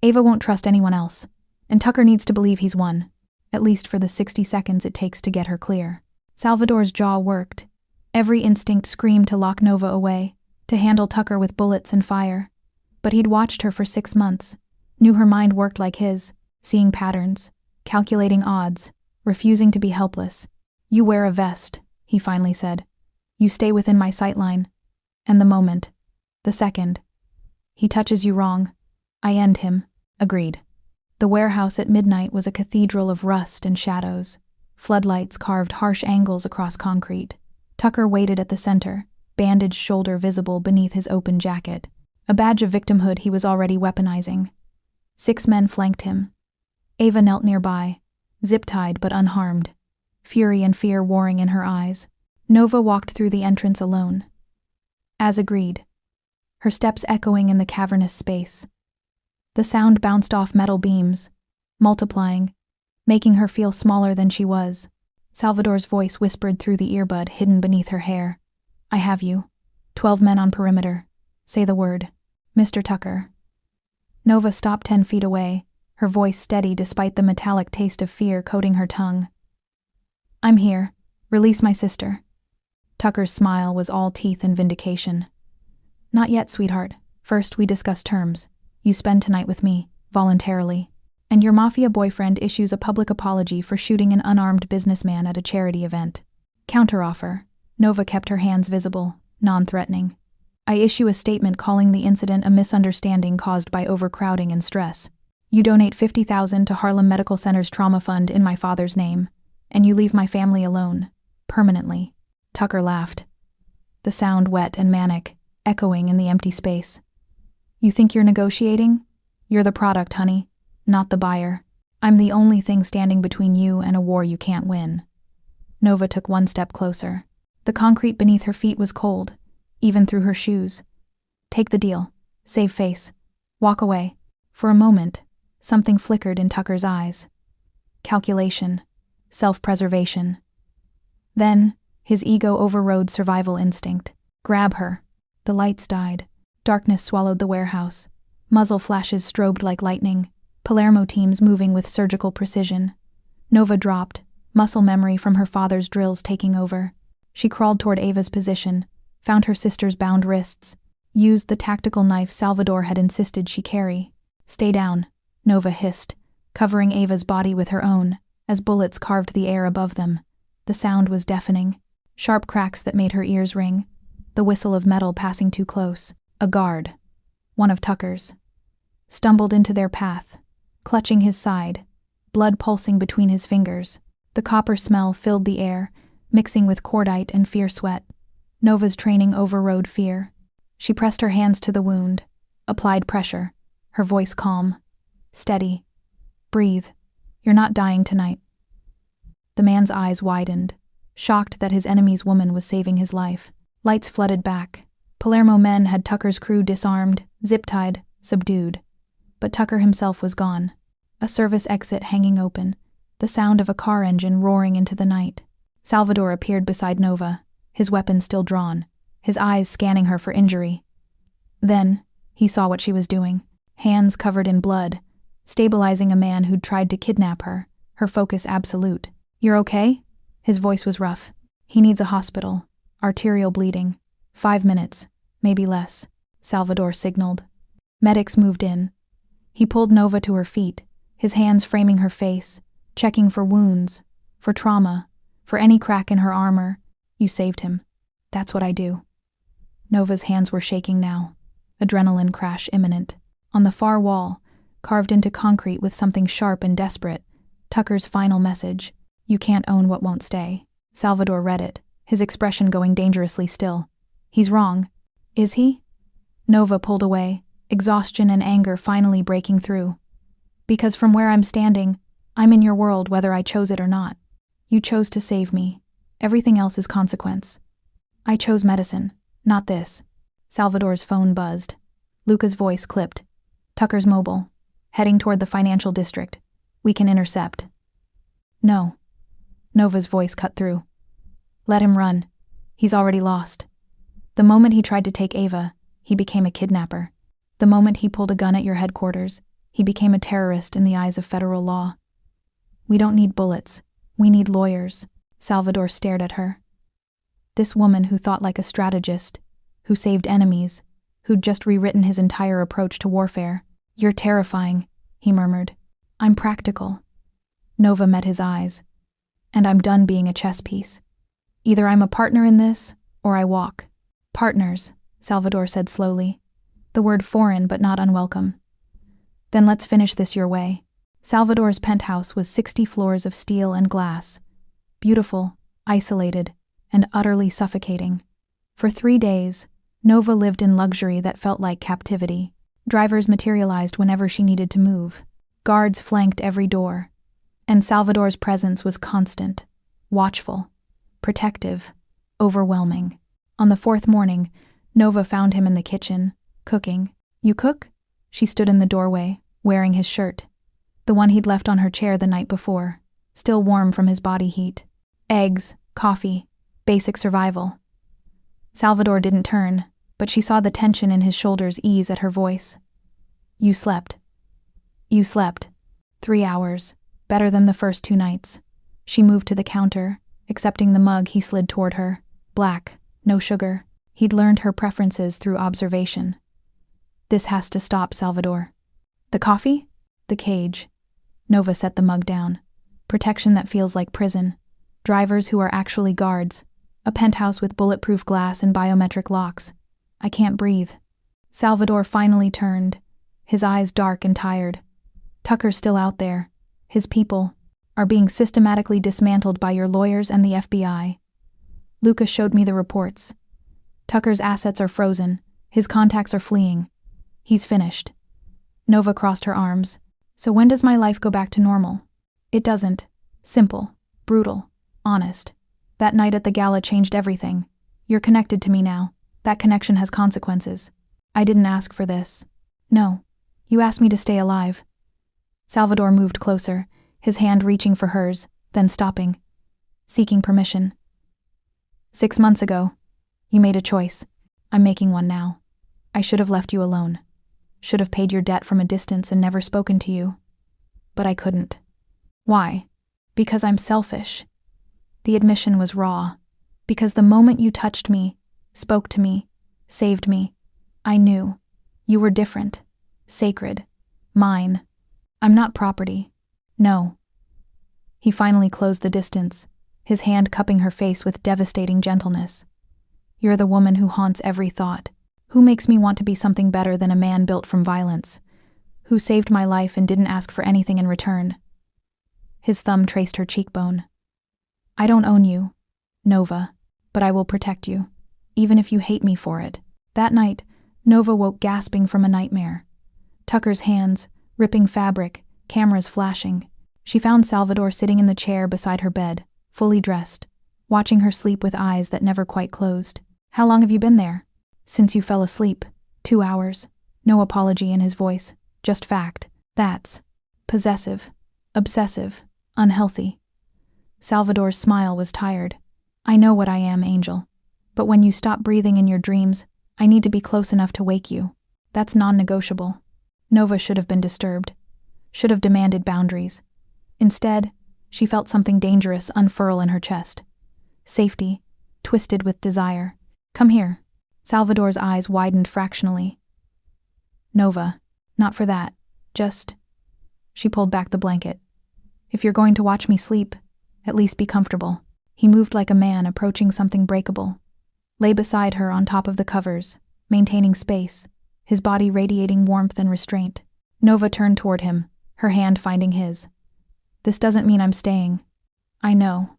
Ava won't trust anyone else. And Tucker needs to believe he's won. At least for the 60 seconds it takes to get her clear. Salvador's jaw worked. Every instinct screamed to lock Nova away, to handle Tucker with bullets and fire. But he'd watched her for 6 months, knew her mind worked like his, seeing patterns, calculating odds, refusing to be helpless. You wear a vest, he finally said. You stay within my sightline. And the moment, the second, he touches you wrong, I end him. Agreed. The warehouse at midnight was a cathedral of rust and shadows. Floodlights carved harsh angles across concrete. Tucker waited at the center, bandaged shoulder visible beneath his open jacket, a badge of victimhood he was already weaponizing. 6 men flanked him. Ava knelt nearby, zip-tied but unharmed, fury and fear warring in her eyes. Nova walked through the entrance alone. As agreed, her steps echoing in the cavernous space. The sound bounced off metal beams, multiplying, making her feel smaller than she was. Salvador's voice whispered through the earbud hidden beneath her hair. I have you. 12 men on perimeter. Say the word. Mr. Tucker. Nova stopped 10 feet away, her voice steady despite the metallic taste of fear coating her tongue. I'm here. Release my sister. Tucker's smile was all teeth and vindication. Not yet, sweetheart. First we discuss terms. You spend tonight with me, voluntarily. And your mafia boyfriend issues a public apology for shooting an unarmed businessman at a charity event. Counteroffer. Nova kept her hands visible, non-threatening. I issue a statement calling the incident a misunderstanding caused by overcrowding and stress. You donate $50,000 to Harlem Medical Center's trauma fund in my father's name, and you leave my family alone, permanently. Tucker laughed. The sound wet and manic, echoing in the empty space. You think you're negotiating? You're the product, honey, not the buyer. I'm the only thing standing between you and a war you can't win. Nova took 1 step closer. The concrete beneath her feet was cold, even through her shoes. Take the deal. Save face. Walk away. For a moment, something flickered in Tucker's eyes. Calculation. Self-preservation. Then, his ego overrode survival instinct. Grab her. The lights died. Darkness swallowed the warehouse. Muzzle flashes strobed like lightning. Palermo teams moving with surgical precision. Nova dropped, muscle memory from her father's drills taking over. She crawled toward Ava's position, found her sister's bound wrists, used the tactical knife Salvador had insisted she carry. Stay down, Nova hissed, covering Ava's body with her own, as bullets carved the air above them. The sound was deafening. Sharp cracks that made her ears ring. the whistle of metal passing too close. A guard, one of Tucker's, stumbled into their path, clutching his side, blood pulsing between his fingers. The copper smell filled the air, mixing with cordite and fear sweat. Nova's training overrode fear. She pressed her hands to the wound, applied pressure, her voice calm. Steady. Breathe. You're not dying tonight. The man's eyes widened, shocked that his enemy's woman was saving his life. Lights flooded back. Palermo men had Tucker's crew disarmed, zip-tied, subdued. But Tucker himself was gone. A service exit hanging open, the sound of a car engine roaring into the night. Salvador appeared beside Nova, his weapon still drawn, his eyes scanning her for injury. Then, he saw what she was doing, hands covered in blood, stabilizing a man who'd tried to kidnap her, her focus absolute. "You're okay?" His voice was rough. "He needs a hospital. Arterial bleeding. 5 minutes, maybe less," Salvador signaled. Medics moved in. He pulled Nova to her feet, his hands framing her face, checking for wounds, for trauma, for any crack in her armor. "You saved him. That's what I do." Nova's hands were shaking now. Adrenaline crash imminent. On the far wall, carved into concrete with something sharp and desperate, Tucker's final message: "You can't own what won't stay." Salvador read it, his expression going dangerously still. "He's wrong." "Is he?" Nova pulled away, exhaustion and anger finally breaking through. "Because from where I'm standing, I'm in your world whether I chose it or not. You chose to save me. Everything else is consequence. I chose medicine, not this." Salvador's phone buzzed. Luca's voice clipped. "Tucker's mobile, heading toward the financial district. We can intercept." "No." Nova's voice cut through. "Let him run. He's already lost. The moment he tried to take Ava, he became a kidnapper. The moment he pulled a gun at your headquarters, he became a terrorist in the eyes of federal law. We don't need bullets. We need lawyers." Salvador stared at her. This woman who thought like a strategist, who saved enemies, who'd just rewritten his entire approach to warfare. "You're terrifying," he murmured. "I'm practical." Nova met his eyes. "And I'm done being a chess piece. Either I'm a partner in this, or I walk." "Partners," Salvador said slowly. The word foreign but not unwelcome. "Then let's finish this your way." Salvador's penthouse was 60 floors of steel and glass. Beautiful, isolated, and utterly suffocating. For 3 days, Nova lived in luxury that felt like captivity. Drivers materialized whenever she needed to move. Guards flanked every door. And Salvador's presence was constant, watchful, protective, overwhelming. On the 4th morning, Nova found him in the kitchen, cooking. "You cook?" She stood in the doorway, wearing his shirt, the one he'd left on her chair the night before, still warm from his body heat. Eggs, coffee, basic survival. Salvador didn't turn, but she saw the tension in his shoulders ease at her voice. "You slept." "You slept. 3 hours. Better than the first 2 nights." She moved to the counter, accepting the mug he slid toward her. Black, no sugar. He'd learned her preferences through observation. "This has to stop, Salvador." "The coffee?" "The cage." Nova set the mug down. "Protection that feels like prison. Drivers who are actually guards. A penthouse with bulletproof glass and biometric locks. I can't breathe." Salvador finally turned, his eyes dark and tired. "Tucker's still out there. His people are being systematically dismantled by your lawyers and the FBI. Luca showed me the reports. Tucker's assets are frozen. His contacts are fleeing. He's finished." Nova crossed her arms. "So when does my life go back to normal?" "It doesn't. Simple, brutal, honest. That night at the gala changed everything. You're connected to me now. That connection has consequences. I didn't ask for this." "No. You asked me to stay alive." Salvador moved closer, his hand reaching for hers, then stopping, seeking permission. 6 months ago, you made a choice. I'm making one now. I should have left you alone. Should have paid your debt from a distance and never spoken to you. But I couldn't. Why? Because I'm selfish. The admission was raw. Because the moment you touched me, spoke to me, saved me, I knew. You were different. Sacred. Mine. I'm not property. No." He finally closed the distance, his hand cupping her face with devastating gentleness. You're the woman who haunts every thought. Who makes me want to be something better than a man built from violence? Who saved my life and didn't ask for anything in return? His thumb traced her cheekbone. I don't own you, Nova, but I will protect you, even if you hate me for it. That night, Nova woke gasping from a nightmare. Tucker's hands, ripping fabric, cameras flashing. She found Salvador sitting in the chair beside her bed, fully dressed, watching her sleep with eyes that never quite closed. How long have you been there? Since you fell asleep. 2 hours. No apology in his voice, just fact. That's possessive, obsessive, unhealthy. Salvador's smile was tired. I know what I am, Angel. But when you stop breathing in your dreams, I need to be close enough to wake you. That's non-negotiable. Nova should have been disturbed. Should have demanded boundaries. Instead, she felt something dangerous unfurl in her chest. Safety, twisted with desire. Come here. Salvador's eyes widened fractionally. Nova, not for that. Just... She pulled back the blanket. If you're going to watch me sleep, at least be comfortable. He moved like a man approaching something breakable. Lay beside her on top of the covers, maintaining space, his body radiating warmth and restraint. Nova turned toward him, her hand finding his. This doesn't mean I'm staying. I know.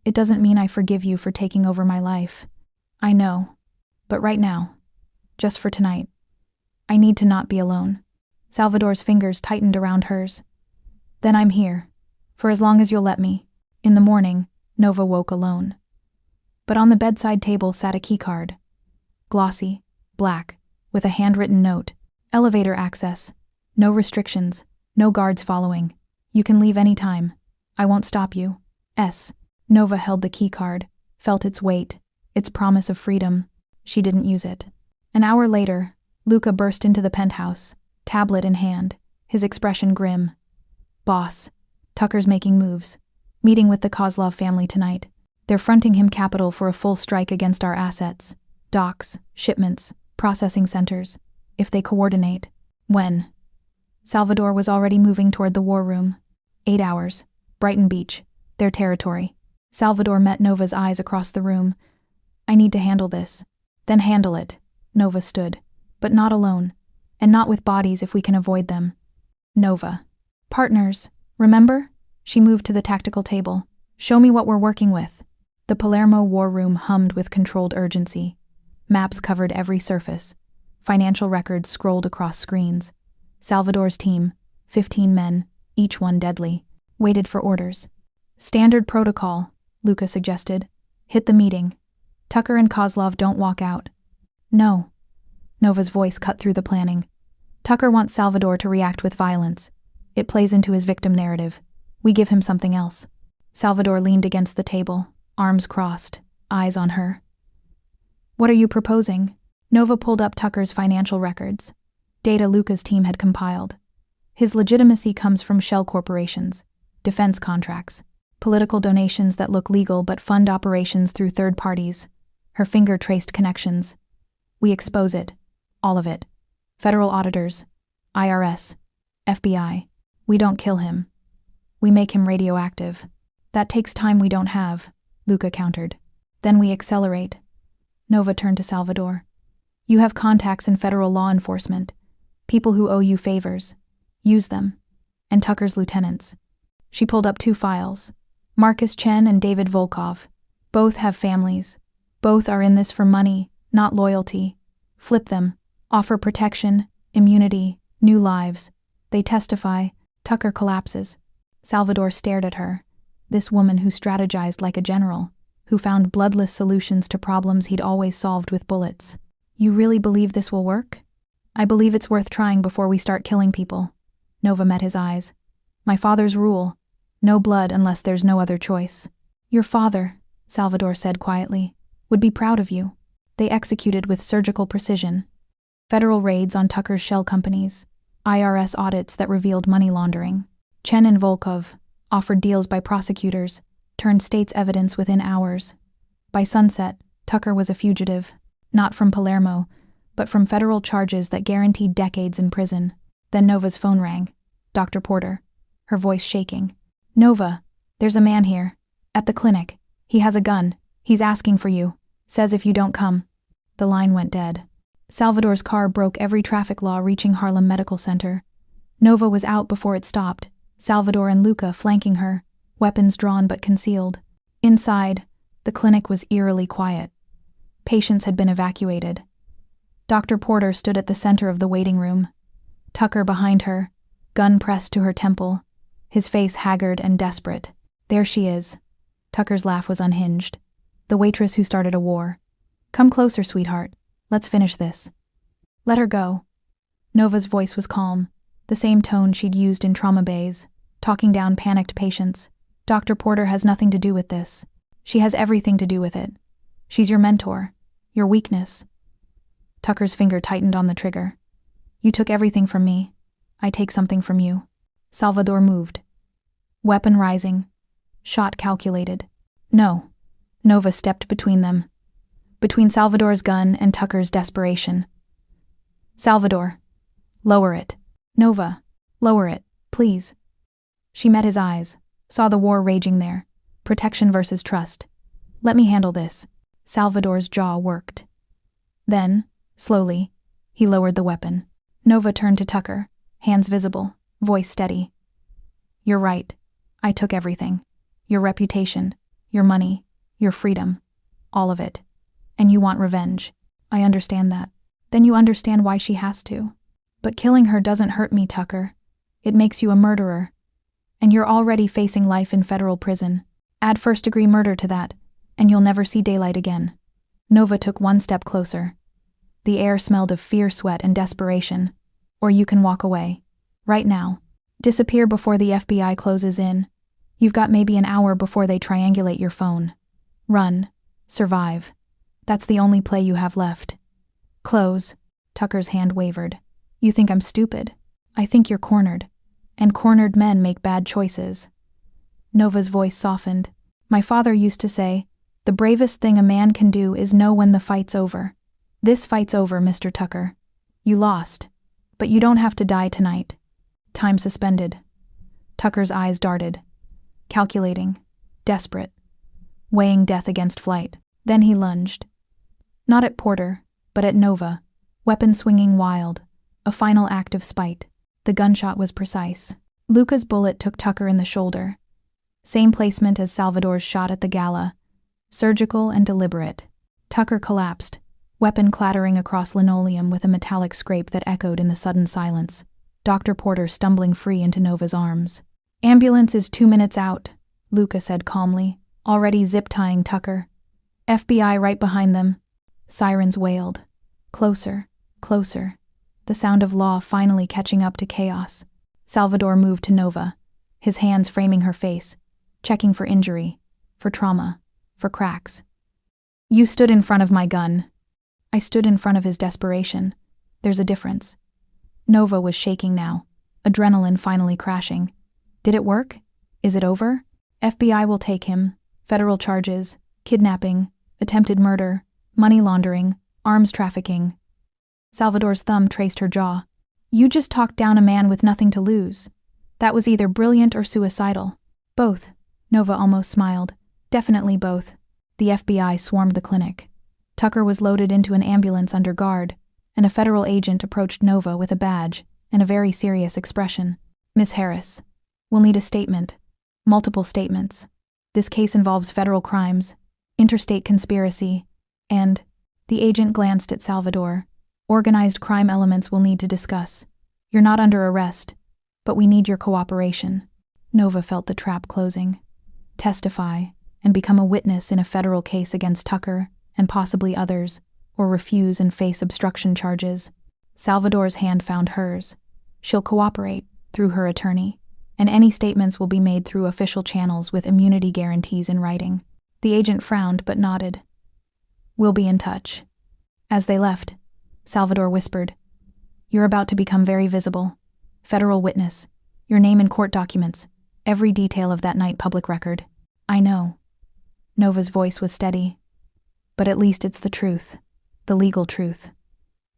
It doesn't mean I forgive you for taking over my life. I know. But right now, just for tonight, I need to not be alone. Salvador's fingers tightened around hers. Then I'm here, for as long as you'll let me. In the morning, Nova woke alone. But on the bedside table sat a keycard. Glossy, black, with a handwritten note. Elevator access. No restrictions. No guards following. You can leave any time. I won't stop you. S. Nova held the keycard, felt its weight, its promise of freedom. She didn't use it. An hour later, Luca burst into the penthouse, tablet in hand, his expression grim. Boss. Tucker's making moves. Meeting with the Kozlov family tonight. They're fronting him capital for a full strike against our assets. Docks, shipments, processing centers. If they coordinate. When? Salvador was already moving toward the war room. 8 hours. Brighton Beach. Their territory. Salvador met Nova's eyes across the room. I need to handle this. Then handle it. Nova stood. But not alone. And not with bodies if we can avoid them. Nova. Partners. Remember? She moved to the tactical table. Show me what we're working with. The Palermo war room hummed with controlled urgency. Maps covered every surface. Financial records scrolled across screens. Salvador's team, 15 men, each one deadly, waited for orders. Standard protocol, Luca suggested. Hit the meeting. Tucker and Kozlov don't walk out. No. Nova's voice cut through the planning. Tucker wants Salvador to react with violence. It plays into his victim narrative. We give him something else. Salvador leaned against the table, arms crossed, eyes on her. What are you proposing? Nova pulled up Tucker's financial records. Data Luca's team had compiled. His legitimacy comes from shell corporations, defense contracts, political donations that look legal but fund operations through third parties. Her finger traced connections. We expose it. All of it. Federal auditors, IRS, FBI. We don't kill him. We make him radioactive. That takes time we don't have, Luca countered. Then we accelerate. Nova turned to Salvador. You have contacts in federal law enforcement. People who owe you favors. Use them. And Tucker's lieutenants. She pulled up 2 files. Marcus Chen and David Volkov. Both have families. Both are in this for money, not loyalty. Flip them. Offer protection, immunity, new lives. They testify. Tucker collapses. Salvador stared at her. This woman who strategized like a general, who found bloodless solutions to problems he'd always solved with bullets. You really believe this will work? I believe it's worth trying before we start killing people. Nova met his eyes. My father's rule. No blood unless there's no other choice. Your father, Salvador said quietly, would be proud of you. They executed with surgical precision. Federal raids on Tucker's shell companies. IRS audits that revealed money laundering. Chen and Volkov, offered deals by prosecutors, turned state's evidence within hours. By sunset, Tucker was a fugitive, not from Palermo, but from federal charges that guaranteed decades in prison. Then Nova's phone rang. Dr. Porter, her voice shaking. Nova, there's a man here. At the clinic. He has a gun. He's asking for you. Says if you don't come. The line went dead. Salvador's car broke every traffic law reaching Harlem Medical Center. Nova was out before it stopped, Salvador and Luca flanking her, weapons drawn but concealed. Inside, the clinic was eerily quiet. Patients had been evacuated. Dr. Porter stood at the center of the waiting room. Tucker behind her, gun pressed to her temple, his face haggard and desperate. There she is. Tucker's laugh was unhinged. The waitress who started a war. Come closer, sweetheart. Let's finish this. Let her go. Nova's voice was calm, the same tone she'd used in trauma bays, talking down panicked patients. Dr. Porter has nothing to do with this. She has everything to do with it. She's your mentor, your weakness. Tucker's finger tightened on the trigger. You took everything from me. I take something from you. Salvador moved. Weapon rising. Shot calculated. No. Nova stepped between them. Between Salvador's gun and Tucker's desperation. Salvador. Lower it. Nova. Lower it, please. She met his eyes, saw the war raging there. Protection versus trust. Let me handle this. Salvador's jaw worked. Then, slowly, he lowered the weapon. Nova turned to Tucker, hands visible, voice steady. You're right. I took everything. Your reputation, your money, your freedom. All of it. And you want revenge. I understand that. Then you understand why she has to. But killing her doesn't hurt me, Tucker. It makes you a murderer. And you're already facing life in federal prison. Add first-degree murder to that, and you'll never see daylight again. Nova took one step closer. The air smelled of fear, sweat, and desperation. Or you can walk away. Right now. Disappear before the FBI closes in. You've got maybe an hour before they triangulate your phone. Run. Survive. That's the only play you have left. Close. Tucker's hand wavered. You think I'm stupid. I think you're cornered. And cornered men make bad choices. Nova's voice softened. My father used to say, the bravest thing a man can do is know when the fight's over. This fight's over, Mr. Tucker. You lost. But you don't have to die tonight. Time suspended. Tucker's eyes darted. Calculating. Desperate. Weighing death against flight. Then he lunged. Not at Porter, but at Nova. Weapon swinging wild. A final act of spite. The gunshot was precise. Luca's bullet took Tucker in the shoulder. Same placement as Salvador's shot at the gala. Surgical and deliberate. Tucker collapsed, weapon clattering across linoleum with a metallic scrape that echoed in the sudden silence. Dr. Porter stumbling free into Nova's arms. Ambulance is 2 minutes out, Luca said calmly, already zip-tying Tucker. FBI right behind them. Sirens wailed. Closer, closer. The sound of law finally catching up to chaos. Salvador moved to Nova, his hands framing her face, checking for injury, for trauma, for cracks. You stood in front of my gun. I stood in front of his desperation. There's a difference. Nova was shaking now, adrenaline finally crashing. Did it work? Is it over? FBI will take him. Federal charges, kidnapping, attempted murder, money laundering, arms trafficking. Salvador's thumb traced her jaw. You just talked down a man with nothing to lose. That was either brilliant or suicidal. Both. Nova almost smiled. Definitely both. The FBI swarmed the clinic. Tucker was loaded into an ambulance under guard, and a federal agent approached Nova with a badge and a very serious expression. Miss Harris, we'll need a statement. Multiple statements. This case involves federal crimes, interstate conspiracy, and... The agent glanced at Salvador. Organized crime elements we'll need to discuss. You're not under arrest, but we need your cooperation. Nova felt the trap closing. Testify and become a witness in a federal case against Tucker and possibly others, or refuse and face obstruction charges. Salvador's hand found hers. She'll cooperate, through her attorney, and any statements will be made through official channels with immunity guarantees in writing. The agent frowned but nodded. We'll be in touch. As they left, Salvador whispered, You're about to become very visible. Federal witness. Your name in court documents. Every detail of that night public record. I know. Nova's voice was steady. But at least it's the truth. The legal truth.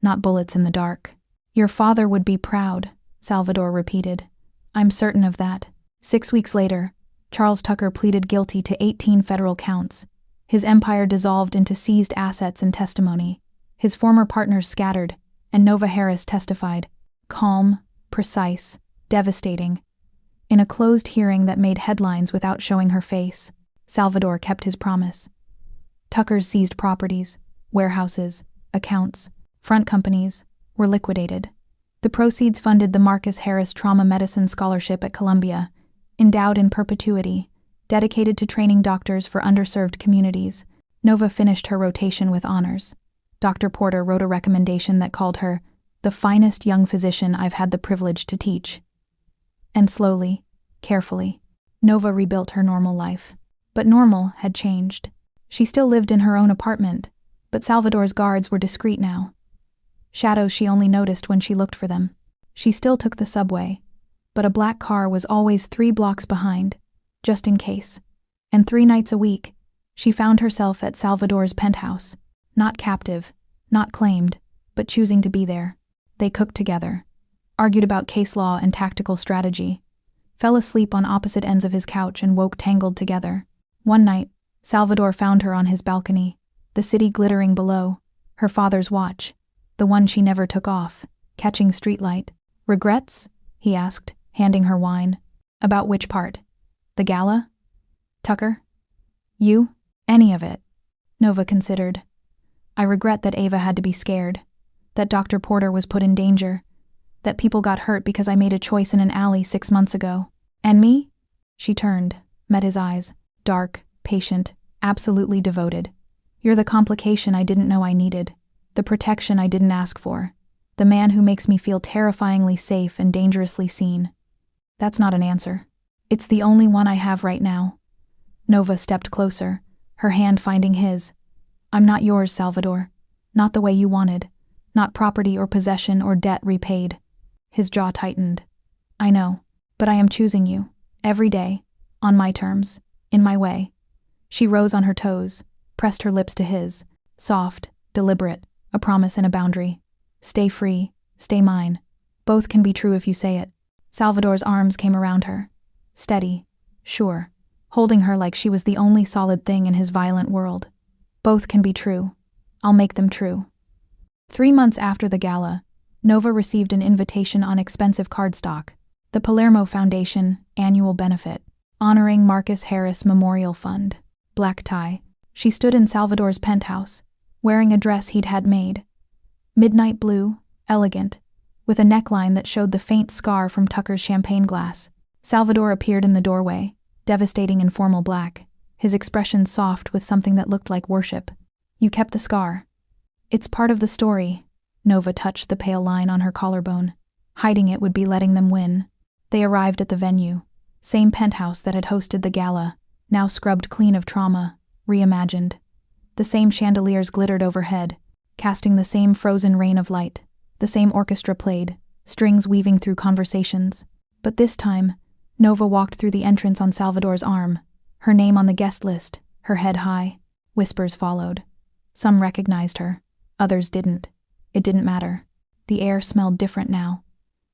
Not bullets in the dark. Your father would be proud, Salvador repeated. I'm certain of that. 6 weeks later, Charles Tucker pleaded guilty to 18 federal counts, His empire dissolved into seized assets and testimony. His former partners scattered, and Nova Harris testified. Calm, precise, devastating. In a closed hearing that made headlines without showing her face, Salvador kept his promise. Tucker's seized properties, warehouses, accounts, front companies, were liquidated. The proceeds funded the Marcus Harris Trauma Medicine Scholarship at Columbia, endowed in perpetuity, dedicated to training doctors for underserved communities. Nova finished her rotation with honors. Dr. Porter wrote a recommendation that called her the finest young physician I've had the privilege to teach. And slowly, carefully, Nova rebuilt her normal life. But normal had changed. She still lived in her own apartment, but Salvador's guards were discreet now. Shadows she only noticed when she looked for them. She still took the subway, but a black car was always 3 blocks behind, just in case. And 3 nights a week, she found herself at Salvador's penthouse, not captive, not claimed, but choosing to be there. They cooked together, argued about case law and tactical strategy, fell asleep on opposite ends of his couch and woke tangled together. One night, Salvador found her on his balcony, the city glittering below, her father's watch, the one she never took off, catching streetlight. "Regrets?" he asked, handing her wine. "About which part? The gala? Tucker? You? Any of it?" Nova considered. "I regret that Ava had to be scared, that Dr. Porter was put in danger, that people got hurt because I made a choice in an alley 6 months ago. And me?" She turned, met his eyes, dark, patient, absolutely devoted. "You're the complication I didn't know I needed, the protection I didn't ask for, the man who makes me feel terrifyingly safe and dangerously seen." "That's not an answer. It's the only one I have right now." Nova stepped closer, her hand finding his. "I'm not yours, Salvador. Not the way you wanted. Not property or possession or debt repaid." His jaw tightened. "I know, but I am choosing you, every day, on my terms, in my way." She rose on her toes, pressed her lips to his, soft, deliberate, a promise and a boundary. "Stay free, stay mine. Both can be true if you say it." Salvador's arms came around her, steady, sure, holding her like she was the only solid thing in his violent world. "Both can be true. I'll make them true." 3 months after the gala, Nova received an invitation on expensive cardstock, the Palermo Foundation annual benefit, honoring Marcus Harris Memorial Fund. Black tie. She stood in Salvador's penthouse, wearing a dress he'd had made. Midnight blue, elegant, with a neckline that showed the faint scar from Tucker's champagne glass. Salvador appeared in the doorway, devastating in formal black, his expression soft with something that looked like worship. "You kept the scar." "It's part of the story." Nova touched the pale line on her collarbone. Hiding it would be letting them win. They arrived at the venue, same penthouse that had hosted the gala, now scrubbed clean of trauma, reimagined. The same chandeliers glittered overhead, casting the same frozen rain of light. The same orchestra played, strings weaving through conversations. But this time, Nova walked through the entrance on Salvador's arm, her name on the guest list, her head high. Whispers followed. Some recognized her, others didn't. It didn't matter. The air smelled different now,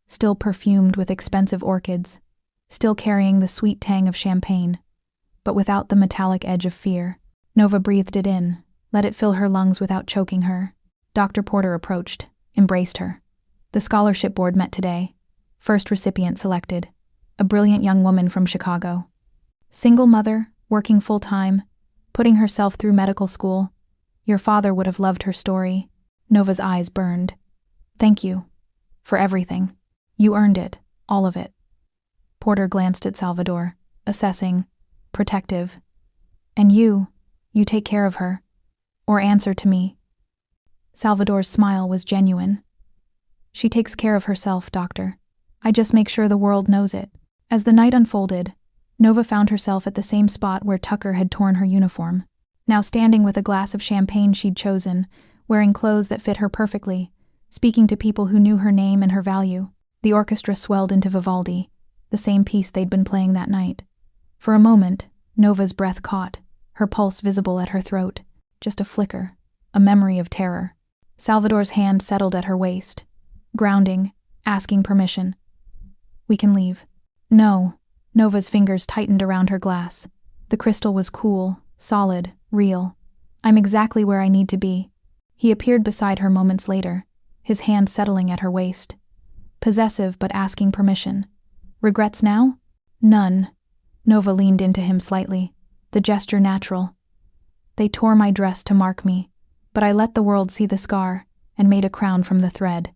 still perfumed with expensive orchids, still carrying the sweet tang of champagne, but without the metallic edge of fear. Nova breathed it in, let it fill her lungs without choking her. Dr. Porter approached, embraced her. The scholarship board met today. First recipient selected, a brilliant young woman from Chicago. Single mother, working full-time, putting herself through medical school. Your father would have loved her story. Nova's eyes burned. "Thank you. For everything. You earned it, all of it." Porter glanced at Salvador, assessing, protective. "And you take care of her. Or answer to me." Salvador's smile was genuine. "She takes care of herself, doctor. I just make sure the world knows it." As the night unfolded, Nova found herself at the same spot where Tucker had torn her uniform. Now standing with a glass of champagne she'd chosen, wearing clothes that fit her perfectly, speaking to people who knew her name and her value. The orchestra swelled into Vivaldi, the same piece they'd been playing that night. For a moment, Nova's breath caught, her pulse visible at her throat. Just a flicker, a memory of terror. Salvador's hand settled at her waist, grounding, asking permission. "We can leave." "No." Nova's fingers tightened around her glass. The crystal was cool, solid, Real. I'm exactly where I need to be. He appeared beside her moments later, his hand settling at her waist. Possessive but asking permission. Regrets now? None. Nova leaned into him slightly, the gesture natural. They tore my dress to mark me, but I let the world see the scar and made a crown from the thread.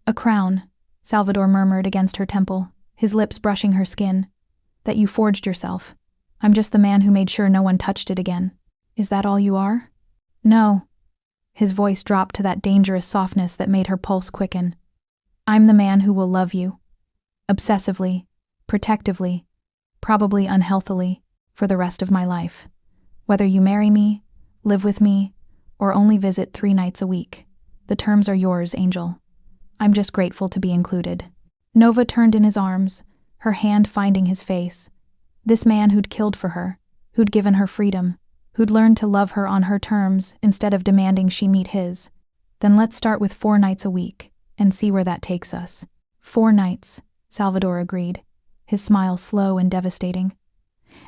A crown, Salvador murmured against her temple, his lips brushing her skin. That you forged yourself. I'm just the man who made sure no one touched it again. Is that all you are? No. His voice dropped to that dangerous softness that made her pulse quicken. I'm the man who will love you. Obsessively, protectively, probably unhealthily, for the rest of my life. Whether you marry me, live with me, or only visit 3 nights a week. The terms are yours, Angel. I'm just grateful to be included. Nova turned in his arms, her hand finding his face. This man who'd killed for her, who'd given her freedom, who'd learned to love her on her terms instead of demanding she meet his. Then let's start with 4 nights a week and see where that takes us. 4 nights, Salvador agreed, his smile slow and devastating.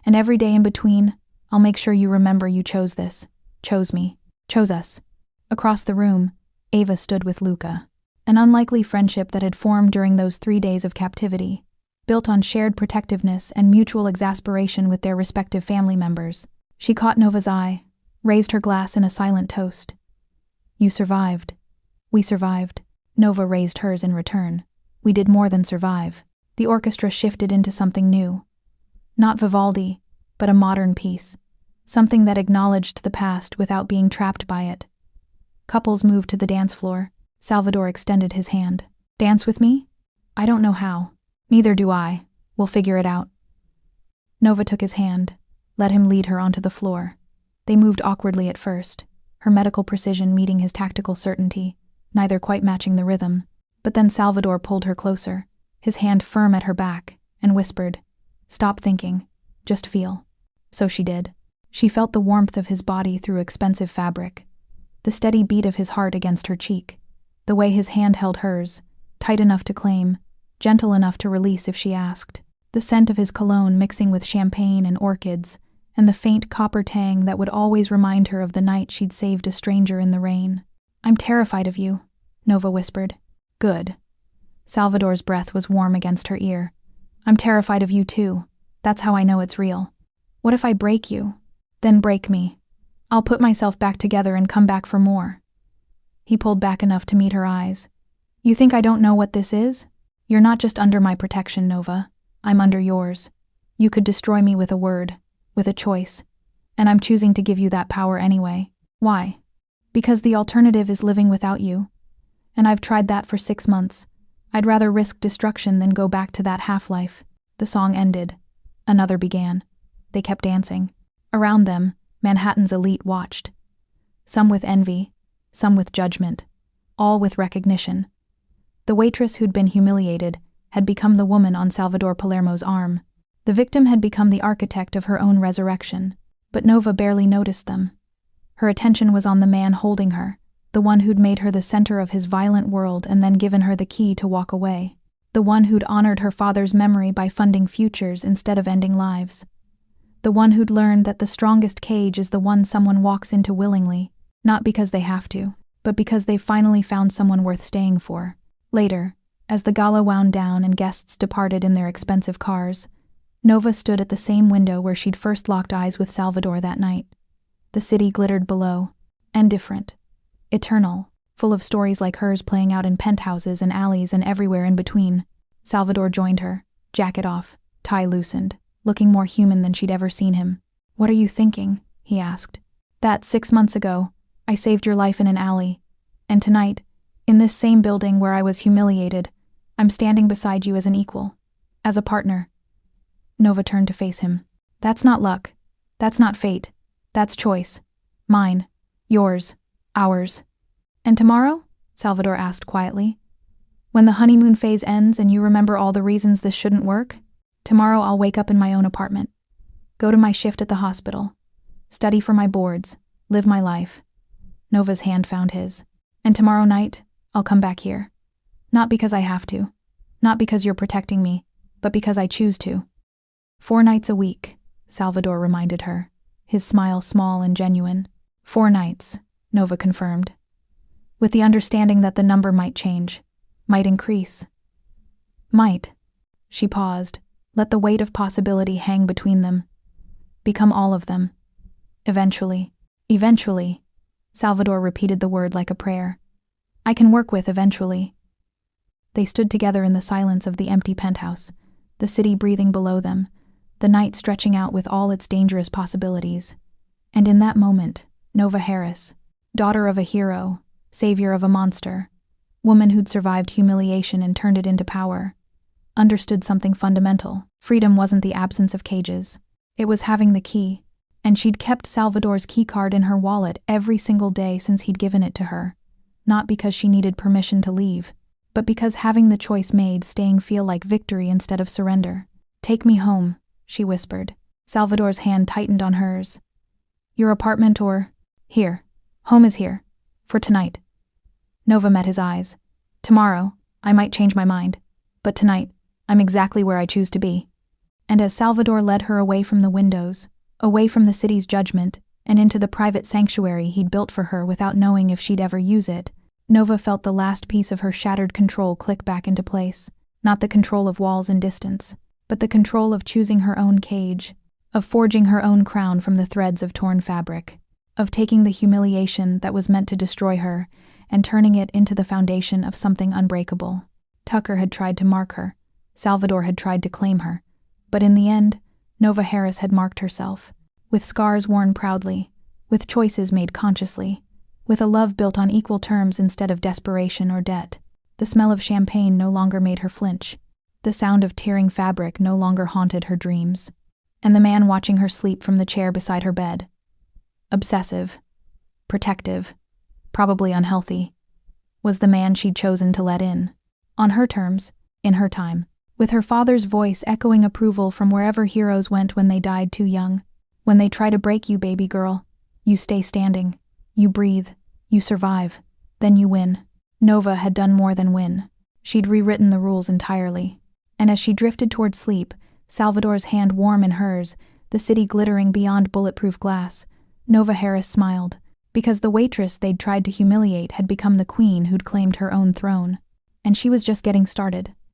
And every day in between, I'll make sure you remember you chose this, chose me, chose us. Across the room, Ava stood with Luca. An unlikely friendship that had formed during those 3 days of captivity, built on shared protectiveness and mutual exasperation with their respective family members. She caught Nova's eye, raised her glass in a silent toast. You survived. We survived. Nova raised hers in return. We did more than survive. The orchestra shifted into something new. Not Vivaldi, but a modern piece. Something that acknowledged the past without being trapped by it. Couples moved to the dance floor. Salvador extended his hand. Dance with me? I don't know how. Neither do I. We'll figure it out. Nova took his hand, let him lead her onto the floor. They moved awkwardly at first, her medical precision meeting his tactical certainty, neither quite matching the rhythm. But then Salvador pulled her closer, his hand firm at her back, and whispered, Stop thinking. Just feel. So she did. She felt the warmth of his body through expensive fabric, the steady beat of his heart against her cheek, the way his hand held hers, tight enough to claim, gentle enough to release if she asked, the scent of his cologne mixing with champagne and orchids, and the faint copper tang that would always remind her of the night she'd saved a stranger in the rain. I'm terrified of you, Nova whispered. Good. Salvador's breath was warm against her ear. I'm terrified of you too. That's how I know it's real. What if I break you? Then break me. I'll put myself back together and come back for more. He pulled back enough to meet her eyes. You think I don't know what this is? You're not just under my protection, Nova. I'm under yours. You could destroy me with a word, with a choice. And I'm choosing to give you that power anyway. Why? Because the alternative is living without you. And I've tried that for 6 months. I'd rather risk destruction than go back to that half-life. The song ended. Another began. They kept dancing. Around them, Manhattan's elite watched. Some with envy, some with judgment, all with recognition. The waitress who'd been humiliated had become the woman on Salvador Palermo's arm. The victim had become the architect of her own resurrection, but Nova barely noticed them. Her attention was on the man holding her, the one who'd made her the center of his violent world and then given her the key to walk away. The one who'd honored her father's memory by funding futures instead of ending lives. The one who'd learned that the strongest cage is the one someone walks into willingly, not because they have to, but because they've finally found someone worth staying for. Later, as the gala wound down and guests departed in their expensive cars, Nova stood at the same window where she'd first locked eyes with Salvador that night. The city glittered below, and different, eternal, full of stories like hers playing out in penthouses and alleys and everywhere in between. Salvador joined her, jacket off, tie loosened, looking more human than she'd ever seen him. What are you thinking? He asked. That 6 months ago, I saved your life in an alley. And tonight, in this same building where I was humiliated, I'm standing beside you as an equal, as a partner. Nova turned to face him. That's not luck. That's not fate. That's choice. Mine. Yours. Ours. And tomorrow? Salvador asked quietly. When the honeymoon phase ends and you remember all the reasons this shouldn't work, tomorrow I'll wake up in my own apartment, go to my shift at the hospital, study for my boards, live my life. Nova's hand found his. And tomorrow night, I'll come back here. Not because I have to, not because you're protecting me, but because I choose to. 4 nights a week, Salvador reminded her, his smile small and genuine. 4 nights, Nova confirmed, with the understanding that the number might change, might increase. Might. She paused, let the weight of possibility hang between them. Become all of them. Eventually. Eventually. Salvador repeated the word like a prayer. I can work with eventually. They stood together in the silence of the empty penthouse, the city breathing below them, the night stretching out with all its dangerous possibilities. And in that moment, Nova Harris, daughter of a hero, savior of a monster, woman who'd survived humiliation and turned it into power, understood something fundamental. Freedom wasn't the absence of cages. It was having the key, and she'd kept Salvador's keycard in her wallet every single day since he'd given it to her, not because she needed permission to leave, but because having the choice made staying feel like victory instead of surrender. Take me home, she whispered. Salvador's hand tightened on hers. Your apartment or… Here. Home is here. For tonight. Nova met his eyes. Tomorrow, I might change my mind. But tonight, I'm exactly where I choose to be. And as Salvador led her away from the windows, away from the city's judgment, and into the private sanctuary he'd built for her without knowing if she'd ever use it, Nova felt the last piece of her shattered control click back into place. Not the control of walls and distance, but the control of choosing her own cage, of forging her own crown from the threads of torn fabric, of taking the humiliation that was meant to destroy her and turning it into the foundation of something unbreakable. Tucker had tried to mark her. Salvador had tried to claim her. But in the end, Nova Harris had marked herself, with scars worn proudly, with choices made consciously, with a love built on equal terms instead of desperation or debt. The smell of champagne no longer made her flinch. The sound of tearing fabric no longer haunted her dreams. And the man watching her sleep from the chair beside her bed, obsessive, protective, probably unhealthy, was the man she'd chosen to let in. On her terms, in her time. With her father's voice echoing approval from wherever heroes went when they died too young. When they try to break you, baby girl, you stay standing. You breathe. You survive. Then you win. Nova had done more than win. She'd rewritten the rules entirely. And as she drifted toward sleep, Salvador's hand warm in hers, the city glittering beyond bulletproof glass, Nova Harris smiled, because the waitress they'd tried to humiliate had become the queen who'd claimed her own throne. And she was just getting started.